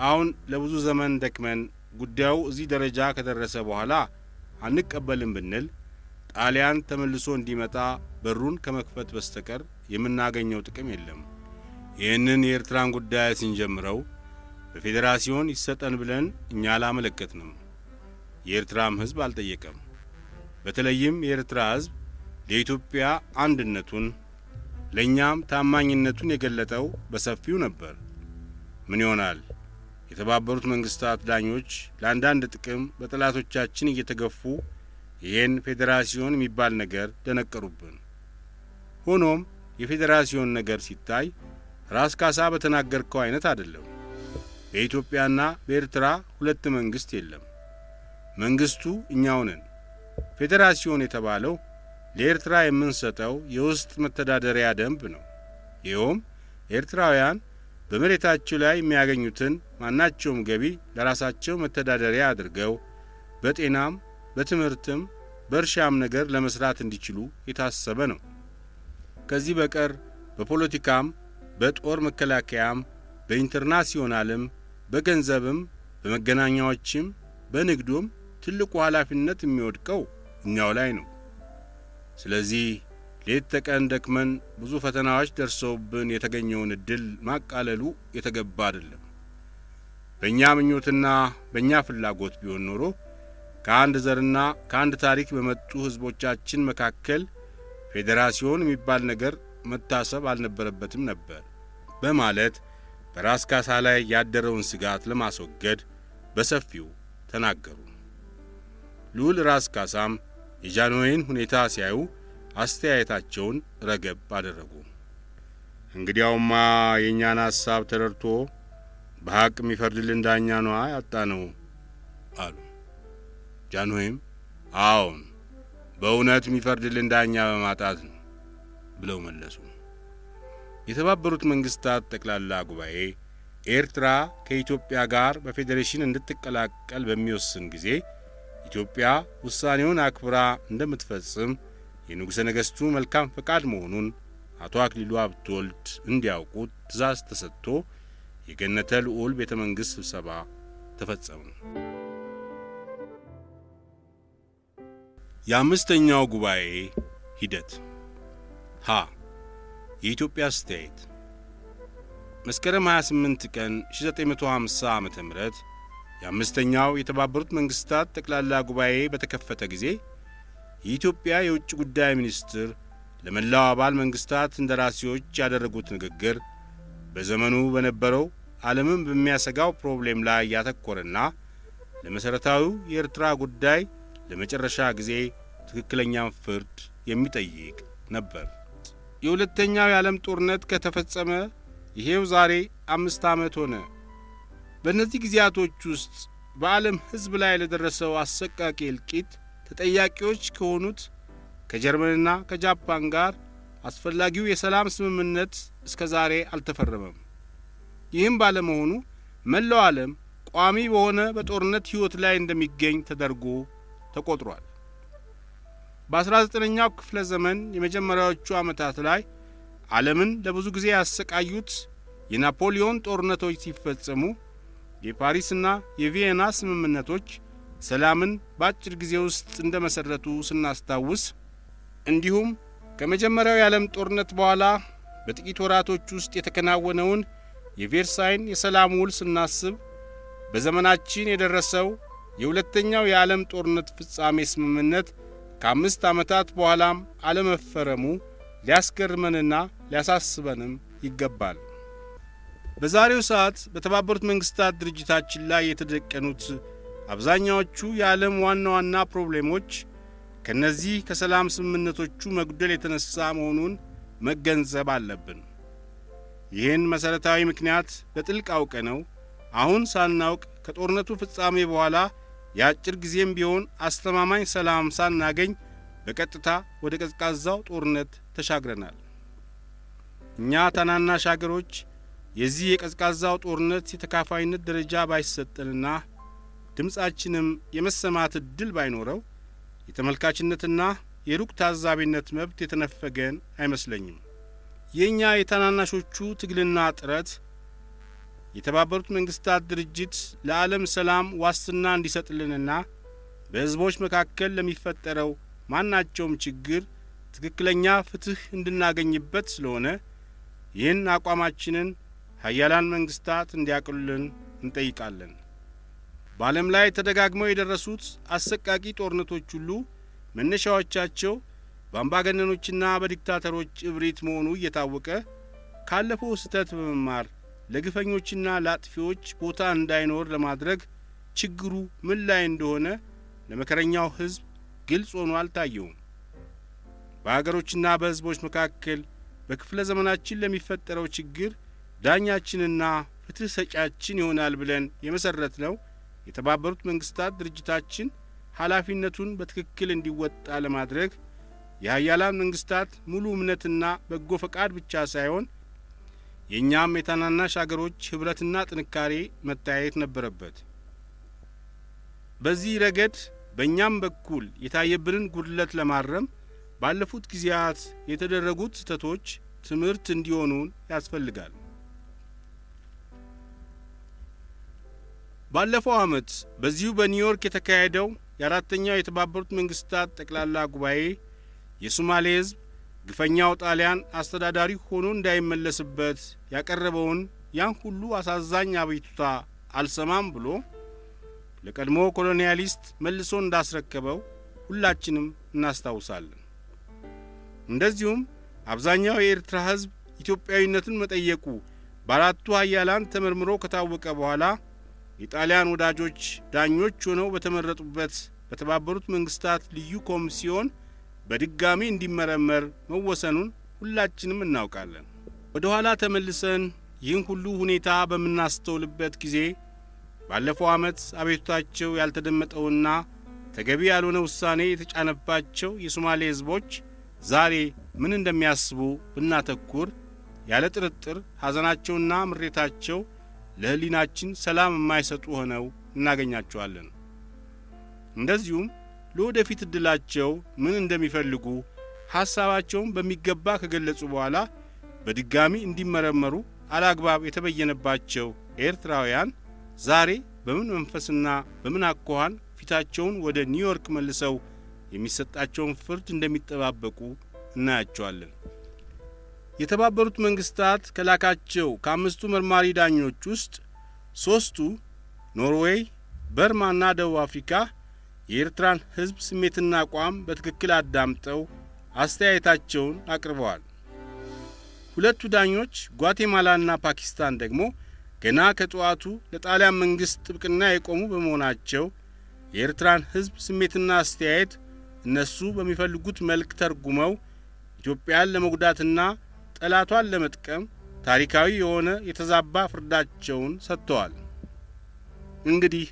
አሁን ለብዙ ዘመን ደክመን ጉዳዩ እዚህ ደረጃ ከደረሰ በኋላ አንቀበልም ብንል ጣሊያን ተመልሶ እንዲመጣ በሩን ከመክፈት በስተቀር የምናገኘው ጥቅም የለም። ይህንን የኤርትራን ጉዳይ ስንጀምረው በፌዴራሲዮን ይሰጠን ብለን እኛ አላመለከትንም። የኤርትራም ሕዝብ አልጠየቀም። በተለይም የኤርትራ ሕዝብ ለኢትዮጵያ አንድነቱን ለኛም ታማኝነቱን የገለጠው በሰፊው ነበር። ምን ይሆናል? የተባበሩት መንግስታት ዳኞች ለአንዳንድ ጥቅም በጠላቶቻችን እየተገፉ ይሄን ፌዴራሲዮን የሚባል ነገር ደነቀሩብን። ሆኖም የፌዴራሲዮን ነገር ሲታይ ራስ ካሳ በተናገርከው አይነት አይደለም። በኢትዮጵያና በኤርትራ ሁለት መንግስት የለም። መንግስቱ እኛው ነን። ፌዴራሲዮን የተባለው ለኤርትራ የምንሰጠው የውስጥ መተዳደሪያ ደንብ ነው። ይኸውም ኤርትራውያን በመሬታቸው ላይ የሚያገኙትን ማናቸውም ገቢ ለራሳቸው መተዳደሪያ አድርገው በጤናም በትምህርትም በእርሻም ነገር ለመስራት እንዲችሉ የታሰበ ነው። ከዚህ በቀር በፖለቲካም በጦር መከላከያም በኢንተርናሲዮናልም በገንዘብም በመገናኛዎችም በንግዱም ትልቁ ኃላፊነት የሚወድቀው እኛው ላይ ነው። ስለዚህ ሌት ተቀን ደክመን ብዙ ፈተናዎች ደርሰውብን የተገኘውን እድል ማቃለሉ የተገባ አይደለም። በእኛ ምኞትና በእኛ ፍላጎት ቢሆን ኖሮ ከአንድ ዘርና ከአንድ ታሪክ በመጡ ህዝቦቻችን መካከል ፌዴራሲዮን የሚባል ነገር መታሰብ አልነበረበትም ነበር በማለት በራስ ካሳ ላይ ያደረውን ስጋት ለማስወገድ በሰፊው ተናገሩ። ልዑል ራስ ካሳም የጃንሆይን ሁኔታ ሲያዩ አስተያየታቸውን ረገብ አደረጉ። እንግዲያውማ የኛን ሐሳብ ተረድቶ በሐቅ የሚፈርድልን ዳኛ ነው ያጣነው አሉ። ጃንሆይም አዎን በእውነት የሚፈርድልን ዳኛ በማጣት ነው ብለው መለሱ። የተባበሩት መንግስታት ጠቅላላ ጉባኤ ኤርትራ ከኢትዮጵያ ጋር በፌዴሬሽን እንድትቀላቀል በሚወስን ጊዜ ኢትዮጵያ ውሳኔውን አክብራ እንደምትፈጽም የንጉሠ ነገሥቱ መልካም ፈቃድ መሆኑን አቶ አክሊሉ ሀብተወልድ እንዲያውቁት ትእዛዝ ተሰጥቶ የገነተ ልዑል ቤተ መንግሥት ስብሰባ ተፈጸመ። የአምስተኛው ጉባኤ ሂደት ሀ የኢትዮጵያ አስተያየት መስከረም 28 ቀን 1950 ዓመተ ምህረት የአምስተኛው የተባበሩት መንግስታት ጠቅላላ ጉባኤ በተከፈተ ጊዜ የኢትዮጵያ የውጭ ጉዳይ ሚኒስትር ለመላው አባል መንግስታት እንደራሴዎች ያደረጉት ንግግር በዘመኑ በነበረው ዓለምን በሚያሰጋው ፕሮብሌም ላይ ያተኮረና ለመሰረታዊው የኤርትራ ጉዳይ ለመጨረሻ ጊዜ ትክክለኛን ፍርድ የሚጠይቅ ነበር። የሁለተኛው የዓለም ጦርነት ከተፈጸመ ይሄው ዛሬ 5 ዓመት ሆነ። በእነዚህ ጊዜያቶች ውስጥ በዓለም ሕዝብ ላይ ለደረሰው አሰቃቂ እልቂት ተጠያቂዎች ከሆኑት ከጀርመንና ከጃፓን ጋር አስፈላጊው የሰላም ስምምነት እስከ ዛሬ አልተፈረመም። ይህም ባለመሆኑ መላው ዓለም ቋሚ በሆነ በጦርነት ሕይወት ላይ እንደሚገኝ ተደርጎ ተቆጥሯል። በ19ኛው ክፍለ ዘመን የመጀመሪያዎቹ ዓመታት ላይ ዓለምን ለብዙ ጊዜ ያሰቃዩት የናፖሊዮን ጦርነቶች ሲፈጸሙ የፓሪስና የቪየና ስምምነቶች ሰላምን በአጭር ጊዜ ውስጥ እንደመሰረቱ ስናስታውስ፣ እንዲሁም ከመጀመሪያው የዓለም ጦርነት በኋላ በጥቂት ወራቶች ውስጥ የተከናወነውን የቬርሳይን የሰላም ውል ስናስብ በዘመናችን የደረሰው የሁለተኛው የዓለም ጦርነት ፍጻሜ ስምምነት ከ5 ዓመታት በኋላም አለመፈረሙ ሊያስገርመንና ሊያሳስበንም ይገባል። በዛሬው ሰዓት በተባበሩት መንግስታት ድርጅታችን ላይ የተደቀኑት አብዛኛዎቹ የዓለም ዋና ዋና ፕሮብሌሞች ከነዚህ ከሰላም ስምምነቶቹ መጉደል የተነሳ መሆኑን መገንዘብ አለብን። ይህን መሰረታዊ ምክንያት በጥልቅ አውቀነው አሁን ሳናውቅ ከጦርነቱ ፍጻሜ በኋላ የአጭር ጊዜም ቢሆን አስተማማኝ ሰላም ሳናገኝ በቀጥታ ወደ ቀዝቃዛው ጦርነት ተሻግረናል። እኛ ታናናሽ አገሮች የዚህ የቀዝቃዛው ጦርነት የተካፋይነት ደረጃ ባይሰጠንና ድምጻችንም የመሰማት ዕድል ባይኖረው የተመልካችነትና የሩቅ ታዛቢነት መብት የተነፈገን አይመስለኝም። የኛ የታናናሾቹ ትግልና ጥረት የተባበሩት መንግስታት ድርጅት ለዓለም ሰላም ዋስትና እንዲሰጥልንና በሕዝቦች መካከል ለሚፈጠረው ማናቸውም ችግር ትክክለኛ ፍትህ እንድናገኝበት ስለሆነ ይህን አቋማችንን ሀያላን መንግስታት እንዲያቀሉልን እንጠይቃለን። በዓለም ላይ ተደጋግመው የደረሱት አሰቃቂ ጦርነቶች ሁሉ መነሻዎቻቸው በአምባገነኖችና በዲክታተሮች እብሪት መሆኑ እየታወቀ ካለፈው ስህተት በመማር ለግፈኞችና ለአጥፊዎች ቦታ እንዳይኖር ለማድረግ ችግሩ ምን ላይ እንደሆነ ለመከረኛው ሕዝብ ግልጽ ሆኖ አልታየውም። በአገሮችና በሕዝቦች መካከል በክፍለ ዘመናችን ለሚፈጠረው ችግር ዳኛችንና ፍትህ ሰጫችን ይሆናል ብለን የመሰረትነው የተባበሩት መንግስታት ድርጅታችን ኃላፊነቱን በትክክል እንዲወጣ ለማድረግ የሀያላን መንግስታት ሙሉ እምነትና በጎ ፈቃድ ብቻ ሳይሆን የእኛም የታናናሽ አገሮች ኅብረትና ጥንካሬ መታየት ነበረበት። በዚህ ረገድ በእኛም በኩል የታየብንን ጉድለት ለማረም ባለፉት ጊዜያት የተደረጉት ስህተቶች ትምህርት እንዲሆኑን ያስፈልጋል። ባለፈው ዓመት በዚሁ በኒውዮርክ የተካሄደው የአራተኛው የተባበሩት መንግስታት ጠቅላላ ጉባኤ የሶማሌ ሕዝብ ግፈኛው ጣሊያን አስተዳዳሪ ሆኖ እንዳይመለስበት ያቀረበውን ያን ሁሉ አሳዛኝ አቤቱታ አልሰማም ብሎ ለቀድሞ ኮሎኒያሊስት መልሶ እንዳስረከበው ሁላችንም እናስታውሳለን። እንደዚሁም አብዛኛው የኤርትራ ሕዝብ ኢትዮጵያዊነትን መጠየቁ በአራቱ ሀያላን ተመርምሮ ከታወቀ በኋላ የጣሊያን ወዳጆች ዳኞች ሆነው በተመረጡበት በተባበሩት መንግስታት ልዩ ኮሚሲዮን በድጋሚ እንዲመረመር መወሰኑን ሁላችንም እናውቃለን። ወደ ኋላ ተመልሰን ይህን ሁሉ ሁኔታ በምናስተውልበት ጊዜ ባለፈው ዓመት አቤቱታቸው ያልተደመጠውና ተገቢ ያልሆነ ውሳኔ የተጫነባቸው የሶማሌ ሕዝቦች ዛሬ ምን እንደሚያስቡ ብናተኩር ያለ ጥርጥር ሐዘናቸውና ምሬታቸው ለሕሊናችን ሰላም የማይሰጡ ሆነው እናገኛቸዋለን። እንደዚሁም ለወደፊት ዕድላቸው ምን እንደሚፈልጉ ሐሳባቸውን በሚገባ ከገለጹ በኋላ በድጋሚ እንዲመረመሩ አላግባብ የተበየነባቸው ኤርትራውያን ዛሬ በምን መንፈስና በምን አኳኋን ፊታቸውን ወደ ኒውዮርክ መልሰው የሚሰጣቸውን ፍርድ እንደሚጠባበቁ እናያቸዋለን። የተባበሩት መንግስታት ከላካቸው ከአምስቱ መርማሪ ዳኞች ውስጥ ሦስቱ ኖርዌይ፣ በርማና ደቡብ አፍሪካ የኤርትራን ሕዝብ ስሜትና አቋም በትክክል አዳምጠው አስተያየታቸውን አቅርበዋል። ሁለቱ ዳኞች ጓቴማላና ፓኪስታን ደግሞ ገና ከጠዋቱ ለጣሊያን መንግስት ጥብቅና የቆሙ በመሆናቸው የኤርትራን ሕዝብ ስሜትና አስተያየት እነሱ በሚፈልጉት መልክ ተርጉመው ኢትዮጵያን ለመጉዳትና ጠላቷን ለመጥቀም ታሪካዊ የሆነ የተዛባ ፍርዳቸውን ሰጥተዋል። እንግዲህ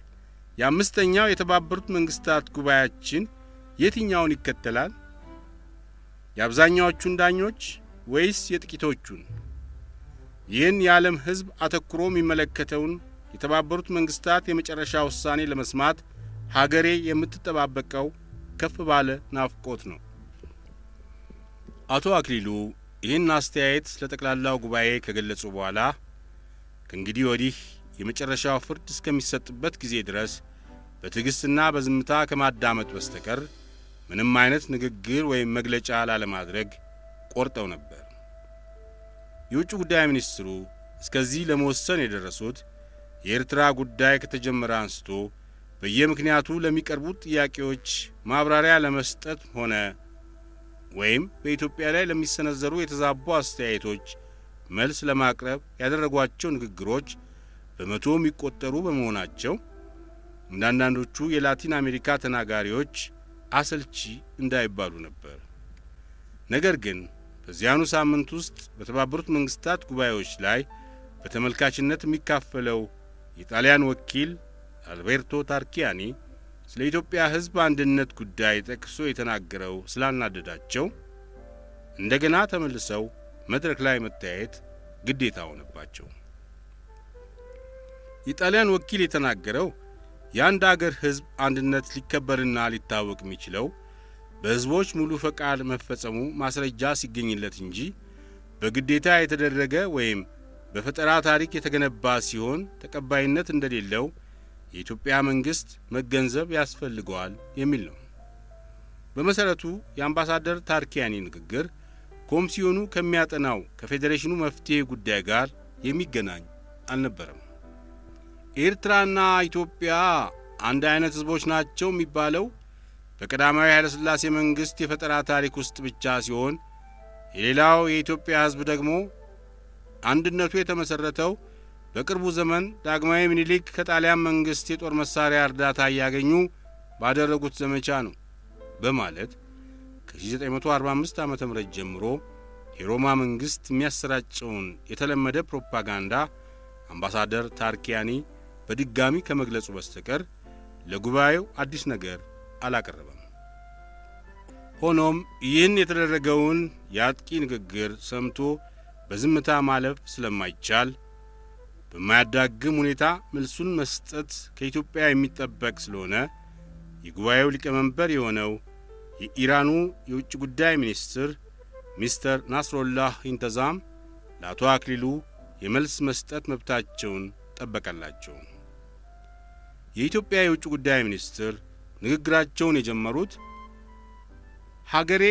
የአምስተኛው የተባበሩት መንግስታት ጉባኤያችን የትኛውን ይከተላል? የአብዛኛዎቹን ዳኞች ወይስ የጥቂቶቹን? ይህን የዓለም ሕዝብ አተኩሮ የሚመለከተውን የተባበሩት መንግስታት የመጨረሻ ውሳኔ ለመስማት ሀገሬ የምትጠባበቀው ከፍ ባለ ናፍቆት ነው። አቶ አክሊሉ ይህን አስተያየት ለጠቅላላው ጉባኤ ከገለጹ በኋላ ከእንግዲህ ወዲህ የመጨረሻው ፍርድ እስከሚሰጥበት ጊዜ ድረስ በትዕግስትና በዝምታ ከማዳመጥ በስተቀር ምንም አይነት ንግግር ወይም መግለጫ ላለማድረግ ቆርጠው ነበር። የውጭ ጉዳይ ሚኒስትሩ እስከዚህ ለመወሰን የደረሱት የኤርትራ ጉዳይ ከተጀመረ አንስቶ በየምክንያቱ ለሚቀርቡት ጥያቄዎች ማብራሪያ ለመስጠት ሆነ ወይም በኢትዮጵያ ላይ ለሚሰነዘሩ የተዛቡ አስተያየቶች መልስ ለማቅረብ ያደረጓቸው ንግግሮች በመቶ የሚቆጠሩ በመሆናቸው እንዳንዳንዶቹ የላቲን አሜሪካ ተናጋሪዎች አሰልቺ እንዳይባሉ ነበር። ነገር ግን በዚያኑ ሳምንት ውስጥ በተባበሩት መንግስታት ጉባኤዎች ላይ በተመልካችነት የሚካፈለው የጣሊያን ወኪል አልቤርቶ ታርኪያኒ ስለ ኢትዮጵያ ሕዝብ አንድነት ጉዳይ ጠቅሶ የተናገረው ስላናደዳቸው እንደገና ተመልሰው መድረክ ላይ መታየት ግዴታ ሆነባቸው። የጣሊያን ወኪል የተናገረው የአንድ አገር ሕዝብ አንድነት ሊከበርና ሊታወቅ የሚችለው በሕዝቦች ሙሉ ፈቃድ መፈጸሙ ማስረጃ ሲገኝለት እንጂ በግዴታ የተደረገ ወይም በፈጠራ ታሪክ የተገነባ ሲሆን ተቀባይነት እንደሌለው የኢትዮጵያ መንግስት መገንዘብ ያስፈልገዋል የሚል ነው። በመሰረቱ የአምባሳደር ታርኪያኒ ንግግር ኮሚሲዮኑ ከሚያጠናው ከፌዴሬሽኑ መፍትሄ ጉዳይ ጋር የሚገናኝ አልነበረም። ኤርትራና ኢትዮጵያ አንድ አይነት ህዝቦች ናቸው የሚባለው በቀዳማዊ ኃይለ ሥላሴ መንግስት የፈጠራ ታሪክ ውስጥ ብቻ ሲሆን የሌላው የኢትዮጵያ ህዝብ ደግሞ አንድነቱ የተመሰረተው በቅርቡ ዘመን ዳግማዊ ምኒልክ ከጣሊያን መንግስት የጦር መሳሪያ እርዳታ ያገኙ ባደረጉት ዘመቻ ነው በማለት ከ1945 ዓመተ ምህረት ጀምሮ የሮማ መንግስት የሚያሰራጨውን የተለመደ ፕሮፓጋንዳ አምባሳደር ታርኪያኒ በድጋሚ ከመግለጹ በስተቀር ለጉባኤው አዲስ ነገር አላቀረበም። ሆኖም ይህን የተደረገውን የአጥቂ ንግግር ሰምቶ በዝምታ ማለፍ ስለማይቻል በማያዳግም ሁኔታ መልሱን መስጠት ከኢትዮጵያ የሚጠበቅ ስለሆነ የጉባኤው ሊቀመንበር የሆነው የኢራኑ የውጭ ጉዳይ ሚኒስትር ሚስተር ናስሮላህ ኢንተዛም ለአቶ አክሊሉ የመልስ መስጠት መብታቸውን ጠበቀላቸው። የኢትዮጵያ የውጭ ጉዳይ ሚኒስትር ንግግራቸውን የጀመሩት ሀገሬ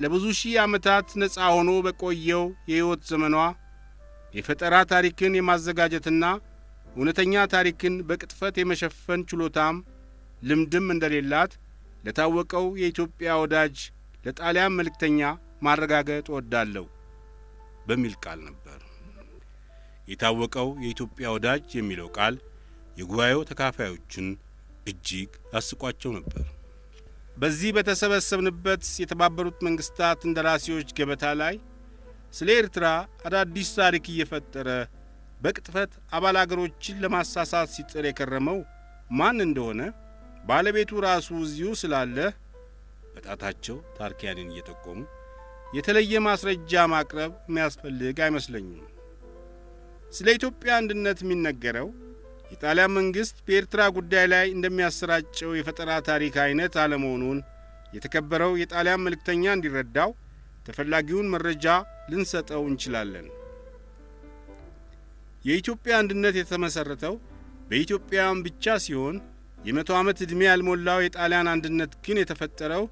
ለብዙ ሺህ ዓመታት ነፃ ሆኖ በቆየው የሕይወት ዘመኗ የፈጠራ ታሪክን የማዘጋጀትና እውነተኛ ታሪክን በቅጥፈት የመሸፈን ችሎታም ልምድም እንደሌላት ለታወቀው የኢትዮጵያ ወዳጅ ለጣሊያን መልእክተኛ ማረጋገጥ እወዳለሁ በሚል ቃል ነበር። የታወቀው የኢትዮጵያ ወዳጅ የሚለው ቃል የጉባኤው ተካፋዮችን እጅግ አስቋቸው ነበር። በዚህ በተሰበሰብንበት የተባበሩት መንግስታት እንደራሴዎች ገበታ ላይ ስለ ኤርትራ አዳዲስ ታሪክ እየፈጠረ በቅጥፈት አባል አገሮችን ለማሳሳት ሲጥር የከረመው ማን እንደሆነ ባለቤቱ ራሱ እዚሁ ስላለ በጣታቸው ታርኪያንን እየጠቆሙ የተለየ ማስረጃ ማቅረብ የሚያስፈልግ አይመስለኝም። ስለ ኢትዮጵያ አንድነት የሚነገረው የጣሊያን መንግስት በኤርትራ ጉዳይ ላይ እንደሚያሰራጨው የፈጠራ ታሪክ አይነት አለመሆኑን የተከበረው የጣሊያን መልእክተኛ እንዲረዳው ተፈላጊውን መረጃ ልንሰጠው እንችላለን። የኢትዮጵያ አንድነት የተመሰረተው በኢትዮጵያውያን ብቻ ሲሆን የመቶ ዓመት ዕድሜ ያልሞላው የጣሊያን አንድነት ግን የተፈጠረው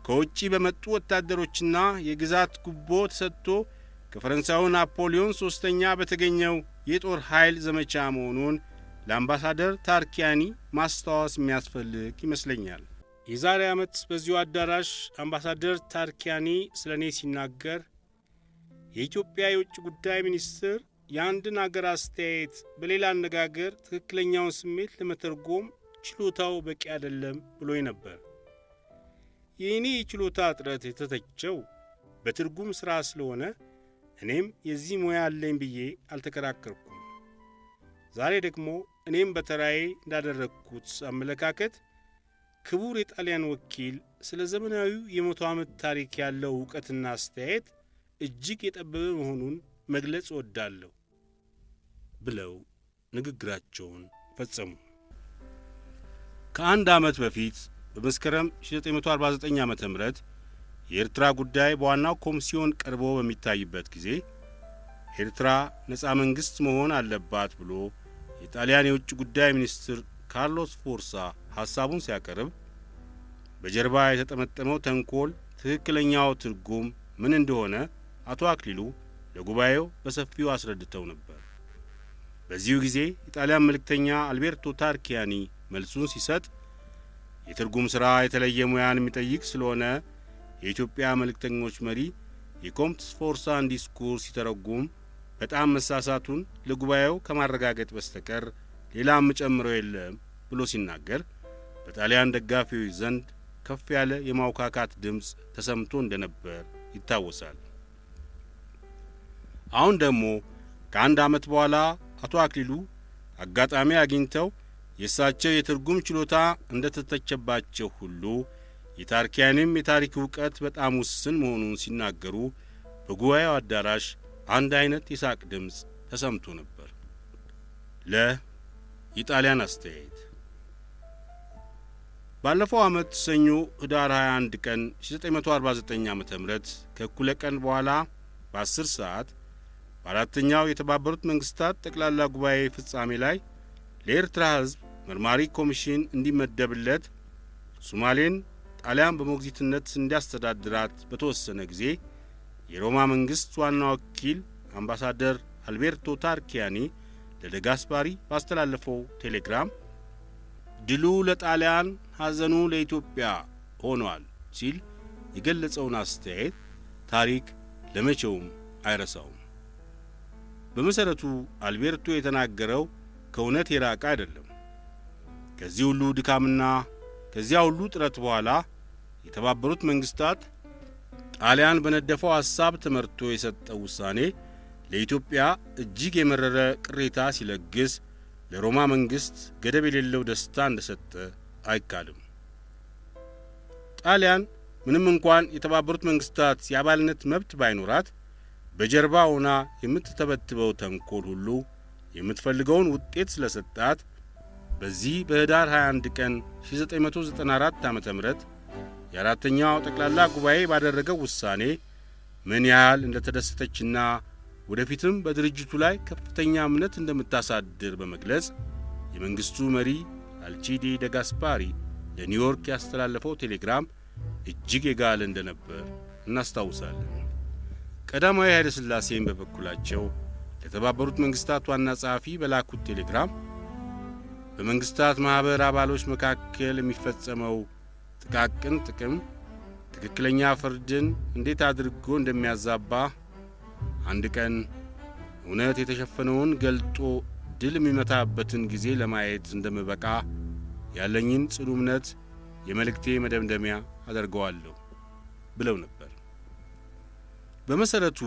ከውጪ በመጡ ወታደሮችና የግዛት ጉቦ ተሰጥቶ ከፈረንሳዩ ናፖሊዮን ሶስተኛ በተገኘው የጦር ኃይል ዘመቻ መሆኑን ለአምባሳደር ታርኪያኒ ማስታወስ የሚያስፈልግ ይመስለኛል። የዛሬ ዓመት በዚሁ አዳራሽ አምባሳደር ታርኪያኒ ስለ እኔ ሲናገር የኢትዮጵያ የውጭ ጉዳይ ሚኒስትር የአንድን አገር አስተያየት በሌላ አነጋገር ትክክለኛውን ስሜት ለመተርጎም ችሎታው በቂ አይደለም ብሎኝ ነበር። የእኔ የችሎታ እጥረት የተተቸው በትርጉም ሥራ ስለሆነ እኔም የዚህ ሙያ አለኝ ብዬ አልተከራከርኩም። ዛሬ ደግሞ እኔም በተራዬ እንዳደረግኩት አመለካከት ክቡር የጣሊያን ወኪል ስለ ዘመናዊው የመቶ ዓመት ታሪክ ያለው ዕውቀትና አስተያየት እጅግ የጠበበ መሆኑን መግለጽ እወዳለሁ ብለው ንግግራቸውን ፈጸሙ። ከአንድ ዓመት በፊት በመስከረም 1949 ዓመተ ምህረት የኤርትራ ጉዳይ በዋናው ኮሚሲዮን ቀርቦ በሚታይበት ጊዜ ኤርትራ ነፃ መንግስት መሆን አለባት ብሎ የጣሊያን የውጭ ጉዳይ ሚኒስትር ካርሎስ ፎርሳ ሐሳቡን ሲያቀርብ በጀርባ የተጠመጠመው ተንኮል ትክክለኛው ትርጉም ምን እንደሆነ አቶ አክሊሉ ለጉባኤው በሰፊው አስረድተው ነበር። በዚሁ ጊዜ የጣሊያን መልእክተኛ አልቤርቶ ታርኪያኒ መልሱን ሲሰጥ የትርጉም ሥራ የተለየ ሙያን የሚጠይቅ ስለሆነ የኢትዮጵያ መልእክተኞች መሪ የኮምት ፎርሳን ዲስኩር ሲተረጉም በጣም መሳሳቱን ለጉባኤው ከማረጋገጥ በስተቀር ሌላም ጨምረው የለም ብሎ ሲናገር በጣሊያን ደጋፊዎች ዘንድ ከፍ ያለ የማውካካት ድምጽ ተሰምቶ እንደነበር ይታወሳል። አሁን ደግሞ ከአንድ ዓመት በኋላ አቶ አክሊሉ አጋጣሚ አግኝተው የእሳቸው የትርጉም ችሎታ እንደተተቸባቸው ሁሉ የታርኪያንም የታሪክ ዕውቀት በጣም ውስን መሆኑን ሲናገሩ በጉባኤው አዳራሽ አንድ አይነት የሳቅ ድምጽ ተሰምቶ ነበር። የጣሊያን አስተያየት ባለፈው ዓመት ሰኞ ህዳር 21 ቀን 1949 ዓመተ ምህረት ከእኩለ ቀን በኋላ በ10 ሰዓት በአራተኛው የተባበሩት መንግስታት ጠቅላላ ጉባኤ ፍጻሜ ላይ ለኤርትራ ሕዝብ መርማሪ ኮሚሽን እንዲመደብለት ሶማሌን፣ ጣሊያን በሞግዚትነት እንዲያስተዳድራት በተወሰነ ጊዜ የሮማ መንግስት ዋና ወኪል አምባሳደር አልቤርቶ ታርኪያኒ ለደጋስፓሪ ባስተላለፈው ቴሌግራም ድሉ ለጣሊያን ሐዘኑ ለኢትዮጵያ ሆኗል ሲል የገለጸውን አስተያየት ታሪክ ለመቼውም አይረሳውም። በመሰረቱ አልቤርቶ የተናገረው ከእውነት የራቀ አይደለም። ከዚህ ሁሉ ድካምና ከዚያ ሁሉ ጥረት በኋላ የተባበሩት መንግስታት ጣሊያን በነደፈው ሐሳብ ተመርቶ የሰጠው ውሳኔ ለኢትዮጵያ እጅግ የመረረ ቅሬታ ሲለግስ ለሮማ መንግስት ገደብ የሌለው ደስታ እንደሰጠ አይካልም። ጣሊያን ምንም እንኳን የተባበሩት መንግስታት የአባልነት መብት ባይኖራት በጀርባ ሆና የምትተበትበው ተንኮል ሁሉ የምትፈልገውን ውጤት ስለሰጣት በዚህ በህዳር 21 ቀን 1994 ዓ.ም የአራተኛው ጠቅላላ ጉባኤ ባደረገው ውሳኔ ምን ያህል እንደተደሰተችና ወደፊትም በድርጅቱ ላይ ከፍተኛ እምነት እንደምታሳድር በመግለጽ የመንግስቱ መሪ አልቺዲ ደጋስፓሪ ለኒውዮርክ ያስተላለፈው ቴሌግራም እጅግ የጋለ እንደነበር እናስታውሳለን። ቀዳማዊ ኃይለ ሥላሴን በበኩላቸው ለተባበሩት መንግስታት ዋና ጸሐፊ በላኩት ቴሌግራም በመንግስታት ማህበር አባሎች መካከል የሚፈጸመው ጥቃቅን ጥቅም ትክክለኛ ፍርድን እንዴት አድርጎ እንደሚያዛባ አንድ ቀን እውነት የተሸፈነውን ገልጦ ድል የሚመታበትን ጊዜ ለማየት እንደምበቃ ያለኝን ጽኑ እምነት የመልእክቴ መደምደሚያ አደርገዋለሁ ብለው ነበር። በመሰረቱ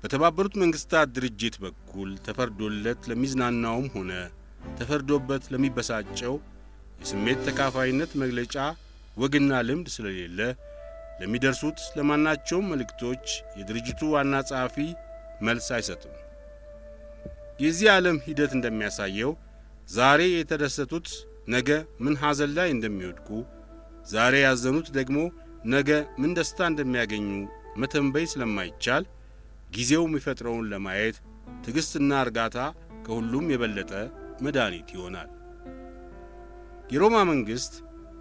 በተባበሩት መንግስታት ድርጅት በኩል ተፈርዶለት ለሚዝናናውም ሆነ ተፈርዶበት ለሚበሳጨው የስሜት ተካፋይነት መግለጫ ወግና ልምድ ስለሌለ ለሚደርሱት ለማናቸውም መልእክቶች የድርጅቱ ዋና ጸሐፊ መልስ አይሰጥም። የዚህ ዓለም ሂደት እንደሚያሳየው ዛሬ የተደሰቱት ነገ ምን ሐዘን ላይ እንደሚወድቁ፣ ዛሬ ያዘኑት ደግሞ ነገ ምን ደስታ እንደሚያገኙ መተንበይ ስለማይቻል ጊዜው የሚፈጥረውን ለማየት ትዕግስትና እርጋታ ከሁሉም የበለጠ መድኃኒት ይሆናል። የሮማ መንግስት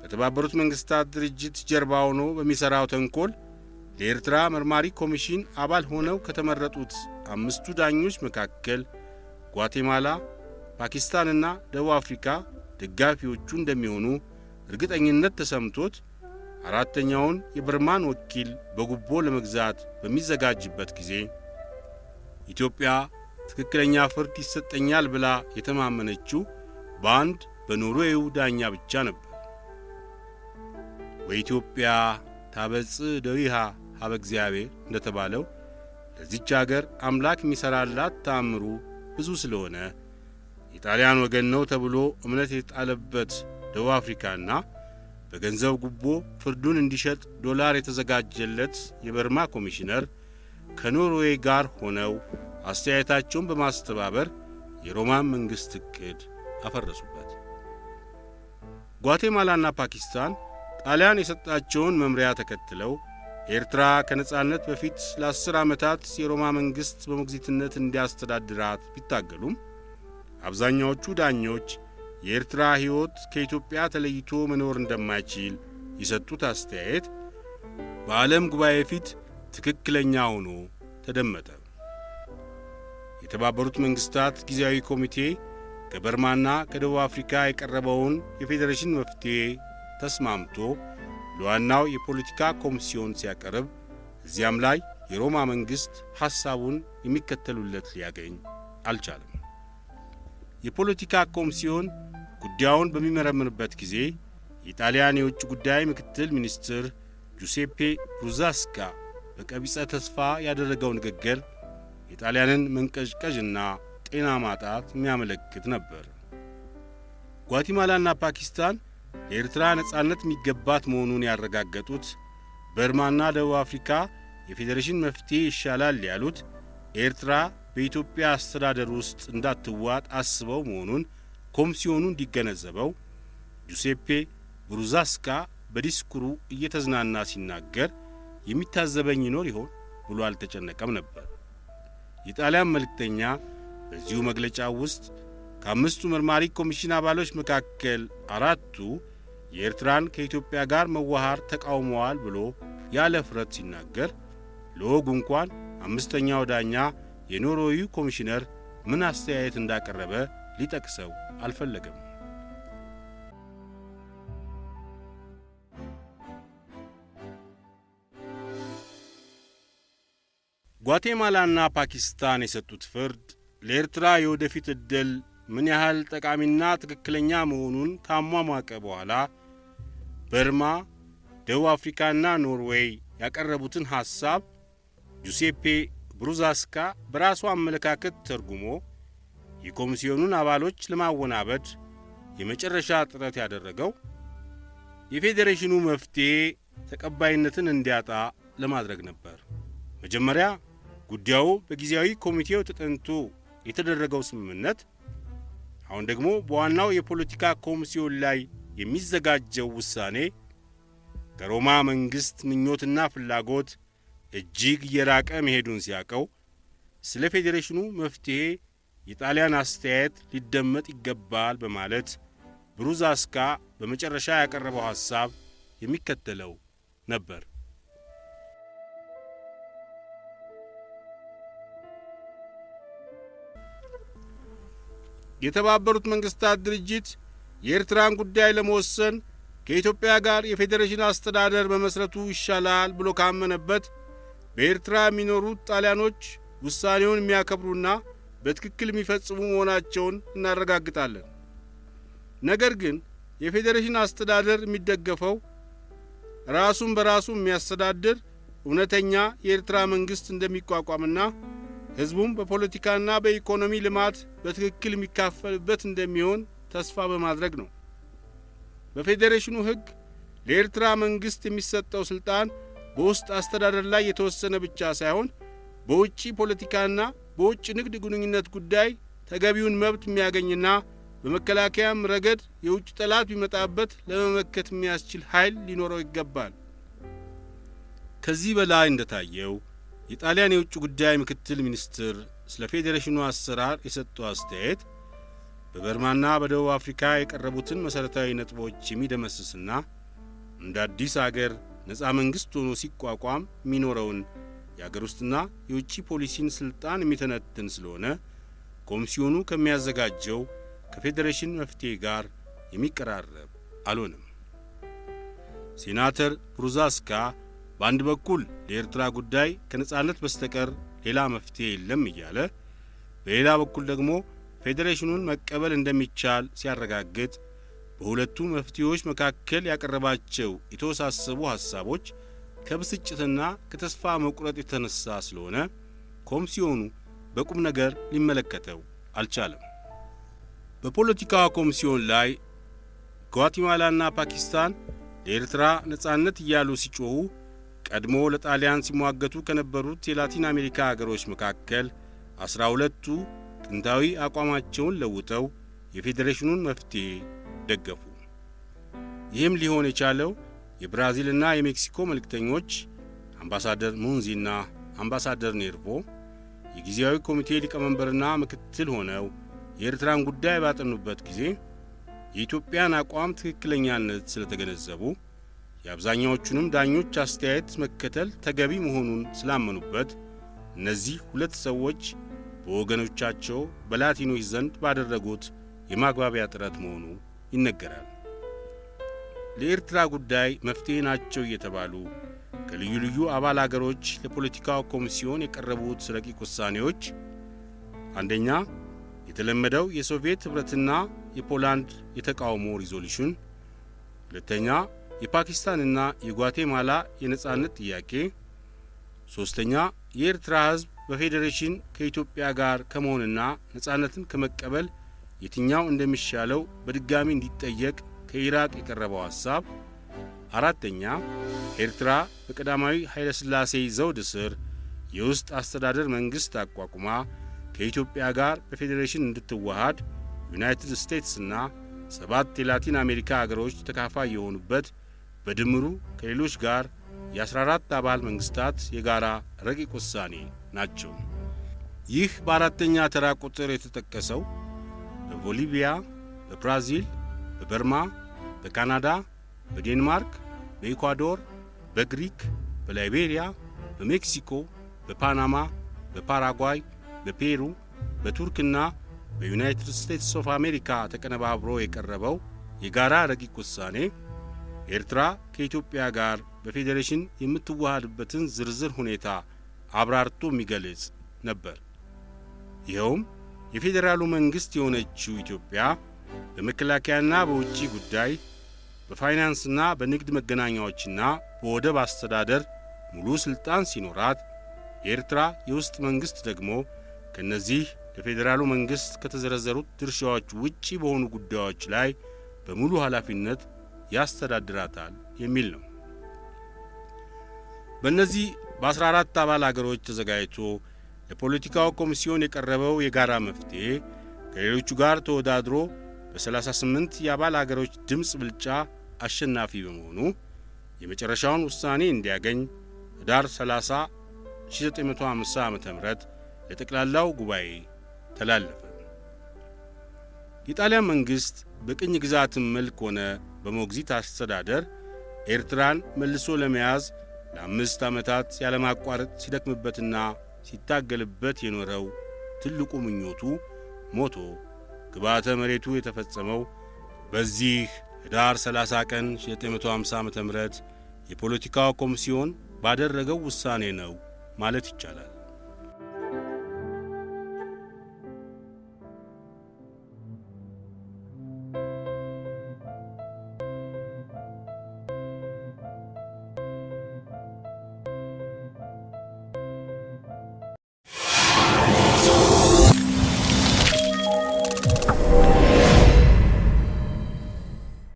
በተባበሩት መንግስታት ድርጅት ጀርባ ሆኖ በሚሠራው ተንኮል ለኤርትራ መርማሪ ኮሚሽን አባል ሆነው ከተመረጡት 5 ዳኞች መካከል ጓቴማላ፣ ፓኪስታንና ደቡብ አፍሪካ ደጋፊዎቹ እንደሚሆኑ እርግጠኝነት ተሰምቶት አራተኛውን የበርማን ወኪል በጉቦ ለመግዛት በሚዘጋጅበት ጊዜ ኢትዮጵያ ትክክለኛ ፍርድ ይሰጠኛል ብላ የተማመነችው በአንድ በኖርዌው ዳኛ ብቻ ነበር። ወኢትዮጵያ ታበጽሕ ደዊሃ ሀበ እግዚአብሔር እንደተባለው ለዚች አገር አምላክ የሚሠራላት ተአምሩ ብዙ ስለሆነ የጣሊያን ወገን ነው ተብሎ እምነት የጣለበት ደቡብ አፍሪካና በገንዘብ ጉቦ ፍርዱን እንዲሸጥ ዶላር የተዘጋጀለት የበርማ ኮሚሽነር ከኖርዌይ ጋር ሆነው አስተያየታቸውን በማስተባበር የሮማን መንግሥት ዕቅድ አፈረሱበት። ጓቴማላና ፓኪስታን ጣሊያን የሰጣቸውን መምሪያ ተከትለው ኤርትራ ከነጻነት በፊት ለ10 ዓመታት የሮማ መንግሥት በሞግዚትነት እንዲያስተዳድራት ቢታገሉም አብዛኛዎቹ ዳኞች የኤርትራ ሕይወት ከኢትዮጵያ ተለይቶ መኖር እንደማይችል የሰጡት አስተያየት በዓለም ጉባኤ ፊት ትክክለኛ ሆኖ ተደመጠ። የተባበሩት መንግስታት ጊዜያዊ ኮሚቴ ከበርማና ከደቡብ አፍሪካ የቀረበውን የፌዴሬሽን መፍትሔ ተስማምቶ ለዋናው የፖለቲካ ኮሚሲዮን ሲያቀርብ እዚያም ላይ የሮማ መንግስት ሐሳቡን የሚከተሉለት ሊያገኝ አልቻለም። የፖለቲካ ኮሚሲዮን ጉዳዩን በሚመረምርበት ጊዜ የጣሊያን የውጭ ጉዳይ ምክትል ሚኒስትር ጁሴፔ ብሩዛስካ በቀቢጸ ተስፋ ያደረገው ንግግር የጣሊያንን መንቀዥቀዥና ጤና ማጣት የሚያመለክት ነበር። ጓቲማላና ፓኪስታን ለኤርትራ ነጻነት የሚገባት መሆኑን ያረጋገጡት በርማና ደቡብ አፍሪካ የፌዴሬሽን መፍትሔ ይሻላል ያሉት ኤርትራ በኢትዮጵያ አስተዳደር ውስጥ እንዳትዋጥ አስበው መሆኑን ኮሚሲዮኑ እንዲገነዘበው ጁሴፔ ብሩዛስካ በዲስኩሩ እየተዝናና ሲናገር የሚታዘበኝ ይኖር ይሆን ብሎ አልተጨነቀም ነበር። የጣሊያን መልእክተኛ በዚሁ መግለጫ ውስጥ ከአምስቱ መርማሪ ኮሚሽን አባሎች መካከል 4ቱ የኤርትራን ከኢትዮጵያ ጋር መዋሃር ተቃውመዋል ብሎ ያለ ፍረት ሲናገር ለወጉ እንኳን አምስተኛው ዳኛ የኖርዌዩ ኮሚሽነር ምን አስተያየት እንዳቀረበ ሊጠቅሰው አልፈለገም። ጓቴማላና ፓኪስታን የሰጡት ፍርድ ለኤርትራ የወደፊት ዕድል ምን ያህል ጠቃሚና ትክክለኛ መሆኑን ካሟሟቀ በኋላ በርማ፣ ደቡብ አፍሪካና ኖርዌይ ያቀረቡትን ሐሳብ ጁሴፔ ብሩዛስካ በራሱ አመለካከት ተርጉሞ የኮሚሲዮኑን አባሎች ለማወናበድ የመጨረሻ ጥረት ያደረገው የፌዴሬሽኑ መፍትሔ ተቀባይነትን እንዲያጣ ለማድረግ ነበር። መጀመሪያ ጉዳዩ በጊዜያዊ ኮሚቴው ተጠንቶ የተደረገው ስምምነት፣ አሁን ደግሞ በዋናው የፖለቲካ ኮሚሲዮን ላይ የሚዘጋጀው ውሳኔ ከሮማ መንግሥት ምኞትና ፍላጎት እጅግ እየራቀ መሄዱን ሲያቀው ስለ ፌዴሬሽኑ መፍትሔ የጣሊያን አስተያየት ሊደመጥ ይገባል በማለት ብሩዛስካ በመጨረሻ ያቀረበው ሐሳብ የሚከተለው ነበር። የተባበሩት መንግስታት ድርጅት የኤርትራን ጉዳይ ለመወሰን ከኢትዮጵያ ጋር የፌዴሬሽን አስተዳደር በመስረቱ ይሻላል ብሎ ካመነበት በኤርትራ የሚኖሩት ጣሊያኖች ውሳኔውን የሚያከብሩና በትክክል የሚፈጽሙ መሆናቸውን እናረጋግጣለን። ነገር ግን የፌዴሬሽን አስተዳደር የሚደገፈው ራሱን በራሱ የሚያስተዳድር እውነተኛ የኤርትራ መንግስት እንደሚቋቋምና ሕዝቡም በፖለቲካና በኢኮኖሚ ልማት በትክክል የሚካፈልበት እንደሚሆን ተስፋ በማድረግ ነው። በፌዴሬሽኑ ሕግ ለኤርትራ መንግስት የሚሰጠው ስልጣን በውስጥ አስተዳደር ላይ የተወሰነ ብቻ ሳይሆን በውጪ ፖለቲካና በውጭ ንግድ ግንኙነት ጉዳይ ተገቢውን መብት የሚያገኝና በመከላከያም ረገድ የውጭ ጠላት ቢመጣበት ለመመከት የሚያስችል ኃይል ሊኖረው ይገባል። ከዚህ በላይ እንደታየው የጣሊያን የውጭ ጉዳይ ምክትል ሚኒስትር ስለ ፌዴሬሽኑ አሰራር የሰጠው አስተያየት በበርማና በደቡብ አፍሪካ የቀረቡትን መሠረታዊ ነጥቦች የሚደመስስና እንደ አዲስ አገር ነፃ መንግሥት ሆኖ ሲቋቋም የሚኖረውን የአገር ውስጥና የውጭ ፖሊሲን ሥልጣን የሚተነትን ስለሆነ ኮሚሲዮኑ ከሚያዘጋጀው ከፌዴሬሽን መፍትሔ ጋር የሚቀራረብ አልሆነም። ሴናተር ብሩዛስካ በአንድ በኩል ለኤርትራ ጉዳይ ከነጻነት በስተቀር ሌላ መፍትሔ የለም እያለ፣ በሌላ በኩል ደግሞ ፌዴሬሽኑን መቀበል እንደሚቻል ሲያረጋግጥ በሁለቱ መፍትሔዎች መካከል ያቀረባቸው የተወሳሰቡ ሐሳቦች ከብስጭትና ከተስፋ መቁረጥ የተነሳ ስለሆነ ኮሚሲዮኑ በቁም ነገር ሊመለከተው አልቻለም። በፖለቲካ ኮሚሲዮን ላይ ጓቲማላና ፓኪስታን ለኤርትራ ነጻነት እያሉ ሲጮኹ ቀድሞ ለጣሊያን ሲሟገቱ ከነበሩት የላቲን አሜሪካ አገሮች መካከል 12ቱ ጥንታዊ አቋማቸውን ለውጠው የፌዴሬሽኑን መፍትሔ ደገፉ። ይህም ሊሆን የቻለው የብራዚልና የሜክሲኮ መልእክተኞች አምባሳደር ሙንዚና አምባሳደር ኔርቮ የጊዜያዊ ኮሚቴ ሊቀመንበርና ምክትል ሆነው የኤርትራን ጉዳይ ባጠኑበት ጊዜ የኢትዮጵያን አቋም ትክክለኛነት ስለተገነዘቡ የአብዛኛዎቹንም ዳኞች አስተያየት መከተል ተገቢ መሆኑን ስላመኑበት እነዚህ ሁለት ሰዎች በወገኖቻቸው በላቲኖች ዘንድ ባደረጉት የማግባቢያ ጥረት መሆኑ ይነገራል። ለኤርትራ ጉዳይ መፍትሔ ናቸው እየተባሉ ከልዩ ልዩ አባል አገሮች ለፖለቲካው ኮሚሲዮን የቀረቡት ረቂቅ ውሳኔዎች አንደኛ የተለመደው የሶቪየት ኅብረትና የፖላንድ የተቃውሞ ሪዞሉሽን፣ ሁለተኛ የፓኪስታንና የጓቴማላ የነጻነት ጥያቄ፣ ሶስተኛ የኤርትራ ሕዝብ በፌዴሬሽን ከኢትዮጵያ ጋር ከመሆንና ነጻነትን ከመቀበል የትኛው እንደሚሻለው በድጋሚ እንዲጠየቅ ከኢራቅ የቀረበው ሐሳብ፣ አራተኛ ኤርትራ በቀዳማዊ ኃይለ ሥላሴ ዘውድ ስር የውስጥ አስተዳደር መንግሥት አቋቁማ ከኢትዮጵያ ጋር በፌዴሬሽን እንድትዋሃድ ዩናይትድ ስቴትስና 7 የላቲን አሜሪካ አገሮች ተካፋይ የሆኑበት በድምሩ ከሌሎች ጋር የ14 አባል መንግሥታት የጋራ ረቂቅ ውሳኔ ናቸው። ይህ በአራተኛ ተራ ቁጥር የተጠቀሰው በቦሊቪያ፣ በብራዚል፣ በበርማ፣ በካናዳ፣ በዴንማርክ፣ በኢኳዶር፣ በግሪክ፣ በላይቤሪያ፣ በሜክሲኮ፣ በፓናማ፣ በፓራጓይ፣ በፔሩ፣ በቱርክና በዩናይትድ ስቴትስ ኦፍ አሜሪካ ተቀነባብሮ የቀረበው የጋራ ረቂቅ ውሳኔ ኤርትራ ከኢትዮጵያ ጋር በፌዴሬሽን የምትዋሃድበትን ዝርዝር ሁኔታ አብራርቶ የሚገልጽ ነበር። ይኸውም የፌዴራሉ መንግስት የሆነችው ኢትዮጵያ በመከላከያና በውጪ ጉዳይ፣ በፋይናንስና በንግድ መገናኛዎችና በወደብ አስተዳደር ሙሉ ስልጣን ሲኖራት፣ የኤርትራ የውስጥ መንግስት ደግሞ ከነዚህ ለፌዴራሉ መንግስት ከተዘረዘሩት ድርሻዎች ውጪ በሆኑ ጉዳዮች ላይ በሙሉ ኃላፊነት ያስተዳድራታል የሚል ነው። በእነዚህ በ14 አባል አገሮች ተዘጋጅቶ ለፖለቲካው ኮሚሲዮን የቀረበው የጋራ መፍትሄ ከሌሎቹ ጋር ተወዳድሮ በ38 የአባል አገሮች ድምፅ ብልጫ አሸናፊ በመሆኑ የመጨረሻውን ውሳኔ እንዲያገኝ ህዳር 30 1950 ዓ.ም ለጠቅላላው ጉባኤ ተላለፈ። የጣሊያን መንግስት በቅኝ ግዛትም መልክ ሆነ በሞግዚት አስተዳደር ኤርትራን መልሶ ለመያዝ ለ5 ዓመታት ያለማቋረጥ ሲደክምበትና ሲታገልበት የኖረው ትልቁ ምኞቱ ሞቶ ግብዓተ መሬቱ የተፈጸመው በዚህ ህዳር 30 ቀን 1950 ዓ.ም የፖለቲካው ኮሚሲዮን ባደረገው ውሳኔ ነው ማለት ይቻላል።